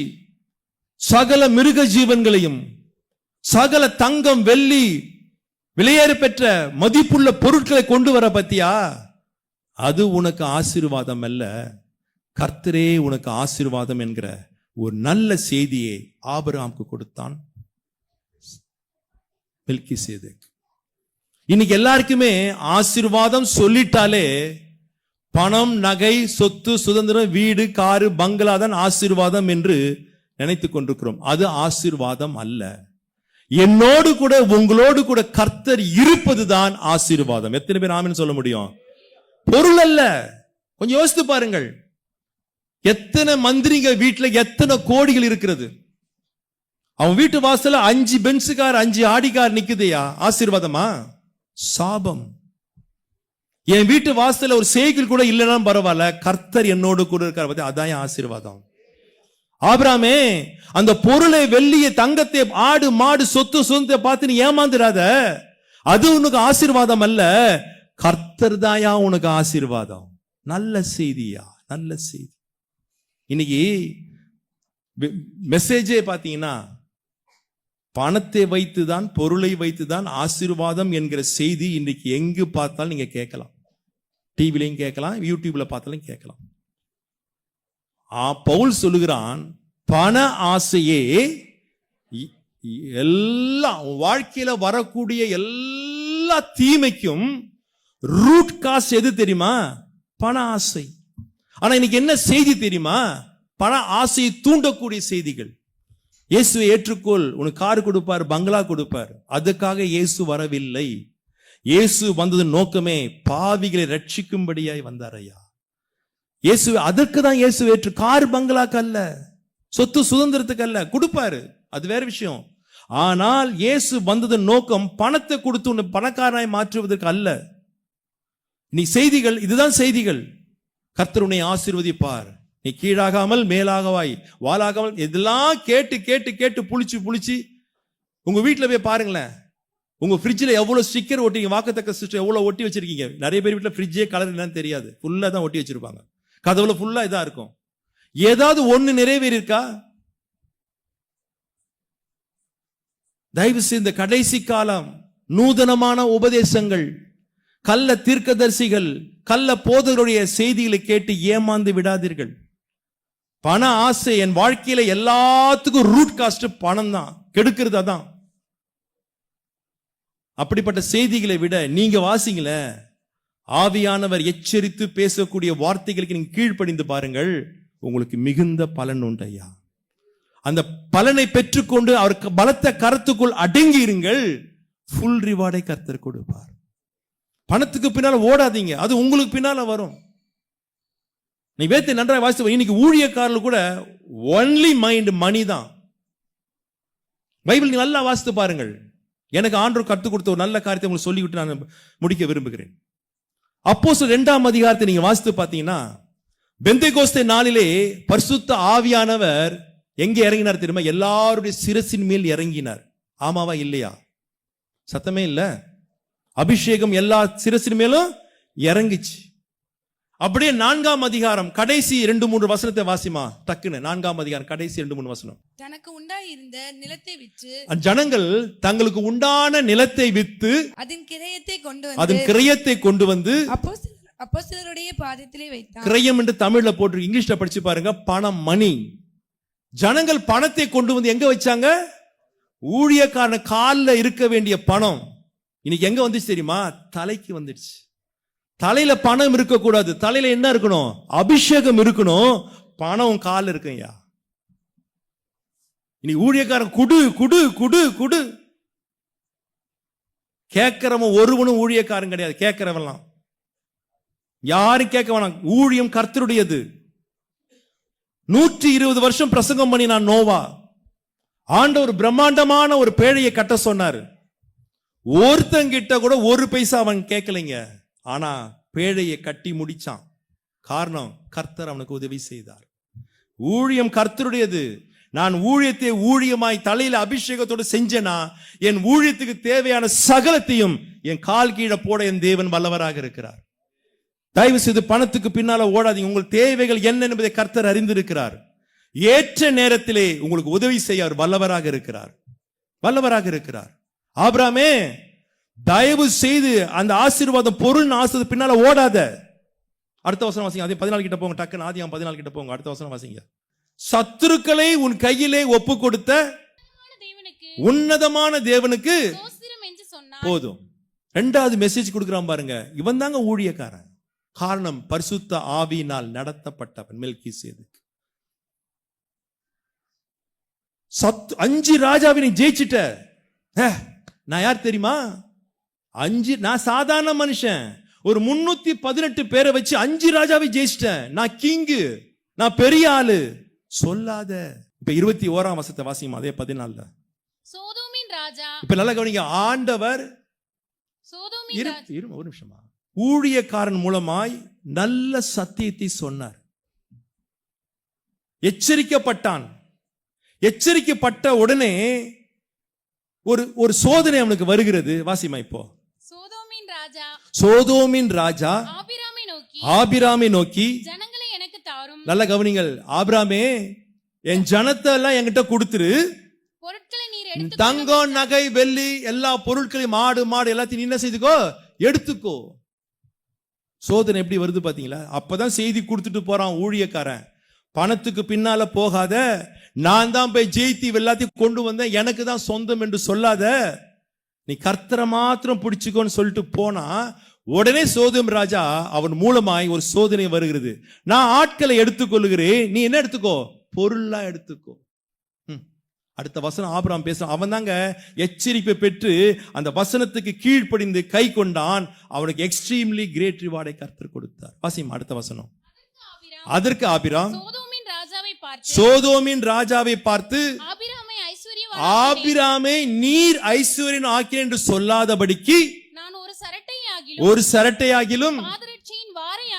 சகல மிருக ஜீவன்களையும் சகல தங்கம் வெள்ளி விலையேற பெற்ற மதிப்புள்ள பொருட்களை கொண்டு வர பத்தியா, அது உனக்கு ஆசீர்வாதம் அல்ல, கர்த்தரே உனக்கு ஆசீர்வாதம் என்கிற ஒரு நல்ல செய்தியை ஆபிரகாமுக்கு கொடுத்தான் மெல்கிசேதேக். இன்னைக்கு எல்லாருக்குமே ஆசீர்வாதம் சொல்லிட்டாலே பணம், நகை, சொத்து, சுதந்திரம், வீடு, காரு, பங்களா தான் ஆசீர்வாதம் என்று நினைத்துக் கொண்டிருக்கிறோம். அது ஆசீர்வாதம் அல்ல. என்னோடு கூட உங்களோடு கூட கர்த்தர் இருப்பதுதான் ஆசீர்வாதம். எத்தனை பேர் ஆமென் சொல்ல முடியும்? பொருள் அல்ல. கொஞ்சம் யோசித்து பாருங்கள். எத்தனை மந்திரிங்க வீட்டுல எத்தனை கோடிகள் இருக்கிறது. அவன் வீட்டு வாசல்ல 5 பென்ஸுக்கார் 5 ஆடிக்கார் நிக்குதையா? ஆசீர்வாதமா? சாபம். என் வீட்டு வாசல்ல ஒரு சைக்கிள் கூட இல்லைன்னா பரவாயில்ல, கர்த்தர் என்னோடு கூட இருக்கார், அதான் ஆசீர்வாதம். ஆபிரகாமே, அந்த பொருளை, வெள்ளியை, தங்கத்தை, ஆடு மாடு சொத்து சொந்த பார்த்து நீ ஏமாந்துடாத. அது உனக்கு ஆசீர்வாதம் அல்ல, கர்த்தர் தாயா உனக்கு ஆசீர்வாதம். நல்ல செய்தியா, நல்ல செய்தி. இன்னைக்கு மெசேஜே பாத்தீங்கன்னா பணத்தை வைத்துதான், பொருளை வைத்துதான் ஆசீர்வாதம் என்கிற செய்தி இன்னைக்கு எங்கு பார்த்தாலும் நீங்க கேட்கலாம். டிவிலையும் கேட்கலாம், யூடியூப்ல பார்த்தாலும் கேட்கலாம். பவுல் சொல்லுகிறான், பண ஆசையே எல்லா வாழ்க்கையில வரக்கூடிய எல்லா தீமைக்கும் ரூட் காஸ் எது தெரியுமா? பண ஆசை. ஆனா இன்னைக்கு என்ன செய்தி தெரியுமா? பண ஆசையை தூண்டக்கூடிய செய்திகள். இயேசுவை ஏற்றுக்கொள், உனக்கு கார் கொடுப்பார், பங்களா கொடுப்பார். அதுக்காக இயேசு வரவில்லை. இயேசு வந்தது நோக்கமே பாவிகளை ரட்சிக்கும்படியாய் வந்தார் ஐயா. இயேசு அதற்கு தான் இயேசு ஏற்று, கார் பங்களாக்கு அல்ல, சொத்து சுதந்திரத்துக்கு அல்ல. கொடுப்பாரு, அது வேற விஷயம். ஆனால் இயேசு வந்தது நோக்கம் பணத்தை கொடுத்து உன்னை பணக்காரனாய் மாற்றுவதற்கு அல்ல. நீ செய்திகள், இதுதான் செய்திகள். கர்த்தர் உன்னை ஆசீர்வதிப்பார், நீ கீழாகாமல் மேலாகவாய், வாலாகாமல், இதெல்லாம் கேட்டு கேட்டு கேட்டு புளிச்சு புளிச்சு உங்க வீட்டுல போய் பாருங்களேன். உங்க ஃப்ரிட்ஜில் எவ்வளவு ஸ்டிக்கர் ஒட்டிங்க, வாக்கத்தக்க ஸ்டிக்கர் எவ்வளவு ஒட்டி வச்சிருக்கீங்க. நிறைய பேர் வீட்டுல ஃப்ரிட்ஜே கலர் என்னன்னு தெரியாது, ஃபுல்லா தான் ஒட்டி வச்சிருப்பாங்க. கதவுல ஃபுல்லா இதா இருக்கும். ஏதாவது ஒண்ணு நிறைவேறி இருக்கா? தயவு செய்து இந்த கடைசி காலம் நூதனமான உபதேசங்கள், கள்ள தீர்க்கதரிசிகள், கள்ள போதகருடைய செய்திகளை கேட்டு ஏமாந்து விடாதீர்கள். பண ஆசை என் வாழ்க்கையில எல்லாத்துக்கும் ரூட் காஸ்ட் பணம் தான், கெடுக்கிறது அதான். அப்படிப்பட்ட செய்திகளை விட நீங்க வாசிங்கள, ஆவியானவர் எச்சரித்து பேசக்கூடிய வார்த்தைகளுக்கு நீங்க கீழ்ப்படிந்து பாருங்கள், உங்களுக்கு மிகுந்த பலன் உண்டு ஐயா. அந்த பலனை பெற்றுக்கொண்டு அவருக்கு பலத்த கரத்துக்குள் அடங்கி இருங்கள். ஃபுல் ரிவார்டை கர்த்தர் கொடுப்பார். பணத்துக்கு பின்னால ஓடாதீங்க, அது உங்களுக்கு பின்னால வரும். நீ வேத்தை நன்றாக வாசித்து, இன்னைக்கு ஊழியக்காரர்கள் கூட ஒன்லி மைண்ட் மணி தான். பைபிள் நீங்க நல்லா வாசித்து பாருங்கள். எனக்கு ஆண்டவர் கற்றுக் கொடுத்த ஒரு நல்ல காரியத்தை உங்களுக்கு சொல்லிவிட்டு நான் முடிக்க விரும்புகிறேன். அப்போஸ்தலர் 2ஆம் அதிகாரத்தை நீங்க வாசித்து பார்த்தீங்கன்னா, பெந்தேகோஸ்தே நாளிலே பரிசுத்த ஆவியானவர் எங்கே இறங்கினார் தெரியுமா? எல்லாருடைய சிரசின் மேல் இறங்கினார். ஆமாவா இல்லையா? சத்தமே இல்ல. அபிஷேகம் எல்லா சிரசின் மேலும் இறங்கிச்சு. அப்படியே 4ஆம் அதிகாரம் கடைசி 2-3 வசனத்தை வாசிமா டக்குன்னு. 4ஆம் அதிகாரம் கடைசி 2-3 வசனம். தனக்கு உண்டாயிருந்த நிலத்தை விற்று, ஜனங்கள் தங்களுக்கு உண்டான நிலத்தை வித்து அதன் கிரயத்தை கொண்டு வந்து அப்போஸ்தலருடைய பாதத்திலே வைத்தார். கிரயம் என்று தமிழ்ல போட்டு இங்கிலீஷ்ல படிச்சு பாருங்க, பணம், மணி. ஜனங்கள் பணத்தை கொண்டு வந்து எங்க வச்சாங்க? ஊழியக்காரன காலில் இருக்க வேண்டிய பணம் இன்னைக்கு எங்க வந்துச்சு தெரியுமா? தலைக்கு வந்துடுச்சு. தலையில பணம் இருக்கக்கூடாது, தலையில என்ன இருக்கணும்? அபிஷேகம் இருக்கணும். பணம் கால் இருக்குங்கய்யா. இன்னைக்கு ஊழியக்காரன் குடு குடு குடு குடு. கேட்கிறவன் ஒருவனும் ஊழியக்காரன் கிடையாது. கேட்கிறவெல்லாம் யாரும் கேட்க வேணாம். ஊழியம் கர்த்தருடையது. 120 வருஷம் பிரசங்கம் பண்ணி நான் நோவா, ஆண்டவர் பிரம்மாண்டமான ஒரு பேழையை கட்ட சொன்னார். ஒருத்தங்கிட்ட கூட ஒரு பைசா அவன் கேட்கலைங்க. ஆனா பேழையை கட்டி முடிச்சான். காரணம், கர்த்தர் அவனுக்கு உதவி செய்தார். ஊழியம் கர்த்தருடையது. நான் ஊழியத்தை ஊழியமாய் தலையில அபிஷேகத்தோடு செஞ்சேனா என் ஊழியத்துக்கு தேவையான சகலத்தையும் என் கால் கீழே போட என் தேவன் வல்லவராக இருக்கிறார். தயவு செய்து பணத்துக்கு பின்னால ஓடாதீங்க. உங்கள் தேவைகள் என்ன என்பதை கர்த்தர் அறிந்திருக்கிறார். ஏற்ற நேரத்திலே உங்களுக்கு உதவி செய்ய அவர் வல்லவராக இருக்கிறார், வல்லவராக இருக்கிறார். ஆபிரகாமே, தயவு செய்து அந்த ஆசீர்வாதம் பொருள் ஆசை பின்னால ஓடாத. அடுத்த வசனம் வாசிங்க. அதே 14 கிட்ட போங்க. டக்குன்னு ஆதியாகமம் 14 கிட்ட போங்க. அடுத்த வசனம் வாசிங்க. சத்துருக்களை உன் கையிலே ஒப்பு கொடுத்த உன்னதமான தேவனுக்கு போதும். 2வது மெசேஜ் கொடுக்கிறான் பாருங்க. இவன் தாங்க ஊழியக்காரன். காரணம், பரிசுத்த ஆவியினால் நடத்தப்பட்டவன் மெல்கிசேதேக்கு. 5 ராஜாவை நீ ஜெயிச்சிட்ட. நான் யார் தெரியுமா? நான் சாதாரண மனுஷன். ஒரு 318 பேரை வச்சு 5 ராஜாவை ஜெயிச்சிட்டேன். நான் கிங்கு, நான் பெரிய ஆளு சொல்லாத. இப்ப 21ஆம் வசனத்தை வாசிமா, அதே 14ல. சோதோமின் ராஜா, இப்ப நல்லா கவனிங்க. ஆண்டவர் ஒரு நிமிஷமா ஊழியக்காரன் மூலமாய் நல்ல சத்தியத்தை சொன்னார். எச்சரிக்கப்பட்டான். எச்சரிக்கப்பட்ட உடனே ஒரு சோதனை அவனுக்கு வருகிறது. வாசிமா இப்போ. சோதோமின் ராஜா ஆபிராமை நோக்கி ஜனங்களை எனக்கு தாரும். நல்ல கவனிங்கள். ஆபிராமே, என் ஜனத்தை எல்லாம் என்கிட்ட கொடுத்துரு. பொருட்களை நீர் எடுத்து, தங்கம் நகை வெள்ளி எல்லா பொருட்களையும், மாடு எல்லாத்தையும் நீ என்ன செய்துக்கோ, எடுத்துக்கோ. சோதனை எப்படி வருது பாத்தீங்களா? அப்பதான் செய்தி கொடுத்துட்டு போறான் ஊழியக்காரன். பணத்துக்கு பின்னால போகாத, நான் தான் போய் ஜெயித்தி எல்லாத்தையும் கொண்டு வந்தேன், எனக்கு தான் சொந்தம் என்று சொல்லாத, நீ கர்த்தரை மாத்திரம் பிடிச்சுக்கோன்னு சொல்லிட்டு போனா, உடனே சோதோம் ராஜா அவன் மூலமாய் ஒரு சோதனை வருகிறது. நான் ஆட்களை எடுத்துக்கொள்ளுகிறேன், நீ என்ன எடுத்துக்கோ, பொருளா எடுத்துக்கோ. அடுத்த வசனம் ஆபிரகாம் பேச. அவன் தாங்க எச்சரிப்பை பெற்று அந்த வசனத்துக்கு கீழ்ப்படிந்து கை கொண்டான். அவனுக்கு எக்ஸ்ட்ரீம்லி கிரேட் ரிவார்டை கர்த்தர் கொடுத்தார். வாசிமா அடுத்த வசனம். அதற்கு ஆபிராம் சோதோமின் ராஜாவை பார்த்து, ஆபிராமை நீர் ஐஸ்வர்யன் ஆக்கினேன் என்று சொல்லாதபடிக்கு நான் ஒரு சரட்டையாகிலும்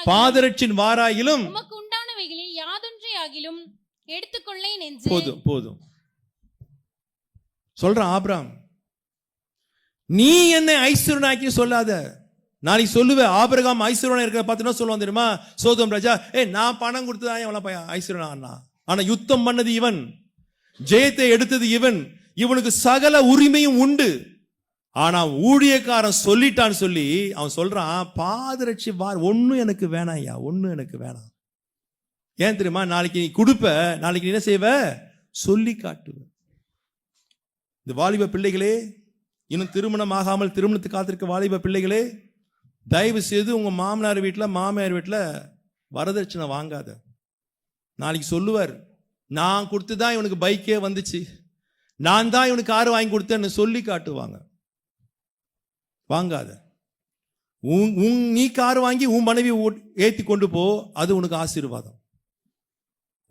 பாதரட்சின் வாராயிலும் உமக்கு உண்டானவைகளில் யாதொன்றையாகிலும் எடுத்துக்கொள்ளேன் என்று. போதும் சொல்றான் ஆபிராம், நீ என்னை ஐஸ்வர்யனாக்கி சொல்லாத. நாளைக்கு சொல்லுவேன் ஆபிரகாம் ஐஸ்வர்யனா இருக்கிற பார்த்து சொல்லுவான் தெரியுமா? சோதோம் ராஜா, நான் பணம் கொடுத்ததான் எவ்வளவு ஐஸ்வர்யனா? ஆனா யுத்தம் பண்ணது இவன், ஜெயத்தை எடுத்தது இவன், இவனுக்கு சகல உரிமையும் உண்டு. ஆனா ஊழியக்காரன் சொல்லிட்டான்னு சொல்லி அவன் சொல்றான், பாதரட்சி ஒன்னும் எனக்கு வேணாம் ஐயா, ஒன்னும் எனக்கு வேணாம். ஏன் தெரியுமா? நாளைக்கு நீ கொடுப்ப, நாளைக்கு நீ என்ன செய்வ, சொல்லி காட்டுவ. இந்த வாலிப பிள்ளைகளே, இன்னும் திருமணம் ஆகாமல் திருமணத்துக்கு காத்திருக்க வாலிப பிள்ளைகளே, தயவு செய்து உங்க மாமனார் வீட்டில் மாமியார் வீட்டில் வரதட்சணை வாங்காத. நாளைக்கு சொல்லுவார், நான் கொடுத்துதான் இவனுக்கு பைக்கே வந்துச்சு, நான் தான் இவனுக்கு கார் வாங்கி கொடுத்தேன்னு சொல்லி காட்டுவாங்க. வாங்காத. நீ கார் வாங்கி உன் மனைவி ஏத்தி கொண்டு போ, அது உனக்கு ஆசீர்வாதம்.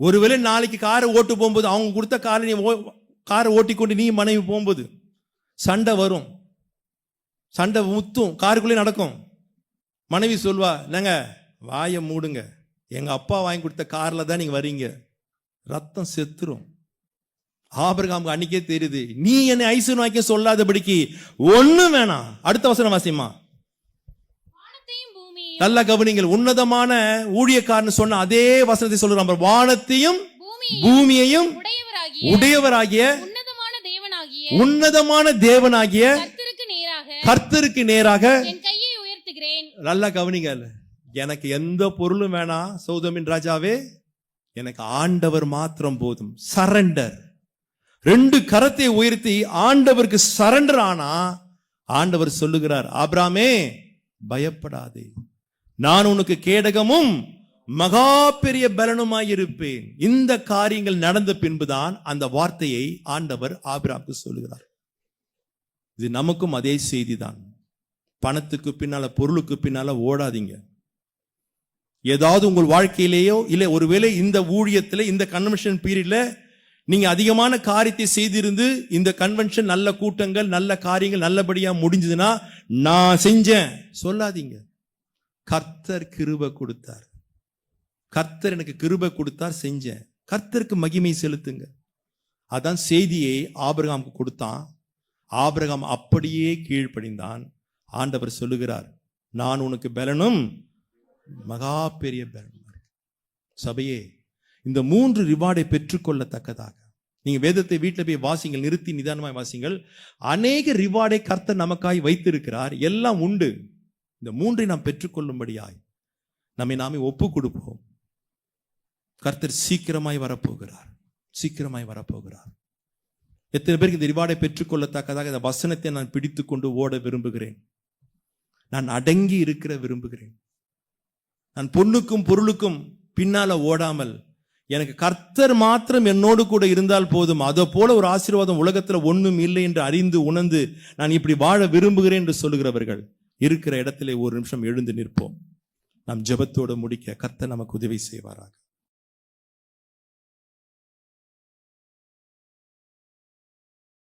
ஒருவேளை நாளைக்கு காரை ஓட்டு போகும்போது அவங்க கொடுத்த காரை நீ காரை ஓட்டிக்கொண்டு நீ மனைவி போகும்போது சண்டை வரும், சண்டை முத்தும், காருக்குள்ளே நடக்கும். மனைவி சொல்வா, என்னங்க வாயை மூடுங்க, எங்க அப்பா வாங்கி கொடுத்த கார்ல தான் நீங்க வரீங்க. ரத்தம் செத்துரும். ஆபிரகாமுக்கு அன்னைக்கே தெரியுது, நீ என்னை ஐஸ்வர்யனாக்கி சொல்லாதபடிக்கு ஒண்ணும் வேணாம். அடுத்த வசனம் வாசிமா. நல்ல கவனிங்கள். உன்னதமான ஊழியக்காரன் சொன்ன அதே வசனத்தை சொல்றான். வானத்தையும் பூமியையும் உடையவராகிய உன்னதமான தேவனாகிய கர்த்தருக்கு நேராக என் கையை உயர்த்துகிறேன். நல்லா கவனிங்க. எனக்கு எந்த பொருளும் வேணாம் சோதோமின் ராஜாவே, எனக்கு ஆண்டவர் மாத்திரம் போதும். சரண்டர். 2 கரத்தை உயர்த்தி ஆண்டவருக்கு சரண்டர் ஆனா ஆண்டவர் சொல்லுகிறார், ஆபிராமே பயப்படாதே, நான் உனக்கு கேடகமும் மகா பெரிய பலனுமாய் இருப்பேன். இந்த காரியங்கள் நடந்த பின்புதான் அந்த வார்த்தையை ஆண்டவர் ஆபிரகாமுக்கு சொல்லுகிறார். இது நமக்கும் அதே செய்தி தான். பணத்துக்கு பின்னால பொருளுக்கு பின்னால ஓடாதீங்க. ஏதாவது உங்கள் வாழ்க்கையிலேயோ இல்லை ஒருவேளை இந்த ஊழியத்தில் இந்த கன்வென்ஷன் பீரியட்ல நீங்க அதிகமான காரியத்தை செய்திருந்து இந்த கன்வென்ஷன் நல்ல கூட்டங்கள் நல்ல காரியங்கள் நல்லபடியா முடிஞ்சதுன்னா நான் செஞ்சேன் சொல்லாதீங்க. கர்த்தர் கிருபை கொடுத்தார், கர்த்தர் எனக்கு கிருபை கொடுத்தார், செஞ்சேன். கர்த்தருக்கு மகிமை செலுத்துங்க. அதான் செய்தியை ஆபிரகாமுக்கு கொடுத்தான். ஆபிரகாம் அப்படியே கீழ்ப்படிந்தான். ஆண்டவர் சொல்லுகிறார், நான் உனக்கு பலனும் மகா பெரிய பலனும். சபையே, இந்த 3 ரிவார்டை பெற்றுக்கொள்ளத்தக்கதாக நீங்க வேதத்தை வீட்டில் போய் வாசிங்கள், நிறுத்தி நிதானமாய் வாசிங்கள். அநேக ரிவார்டை கர்த்தர் நமக்காய் வைத்திருக்கிறார். எல்லாம் உண்டு. இந்த 3ஐ நாம் பெற்றுக்கொள்ளும்படியாய் நம்மை நாமே ஒப்பு கொடுப்போம். கர்த்தர் சீக்கிரமாய் வரப்போகிறார், சீக்கிரமாய் வரப்போகிறார். எத்தனை பேருக்கு இந்த ரிவார்டை பெற்றுக்கொள்ளத்தக்கதாக இந்த வசனத்தை நான் பிடித்து கொண்டு ஓட விரும்புகிறேன். நான் அடங்கி இருக்கிற விரும்புகிறேன். நான் பொண்ணுக்கும் பொருளுக்கும் பின்னால ஓடாமல் எனக்கு கர்த்தர் மாத்திரம் என்னோடு கூட இருந்தால் போதும், அதை போல ஒரு ஆசீர்வாதம் உலகத்துல ஒண்ணும் இல்லை என்று அறிந்து உணர்ந்து நான் இப்படி வாழ விரும்புகிறேன் என்று சொல்லுகிறவர்கள் இருக்கிற இடத்திலே ஒரு நிமிஷம் எழுந்து நிற்போம். நாம் ஜெபத்தோடு முடிக்க கர்த்தர் நமக்கு உதவி செய்வாராக.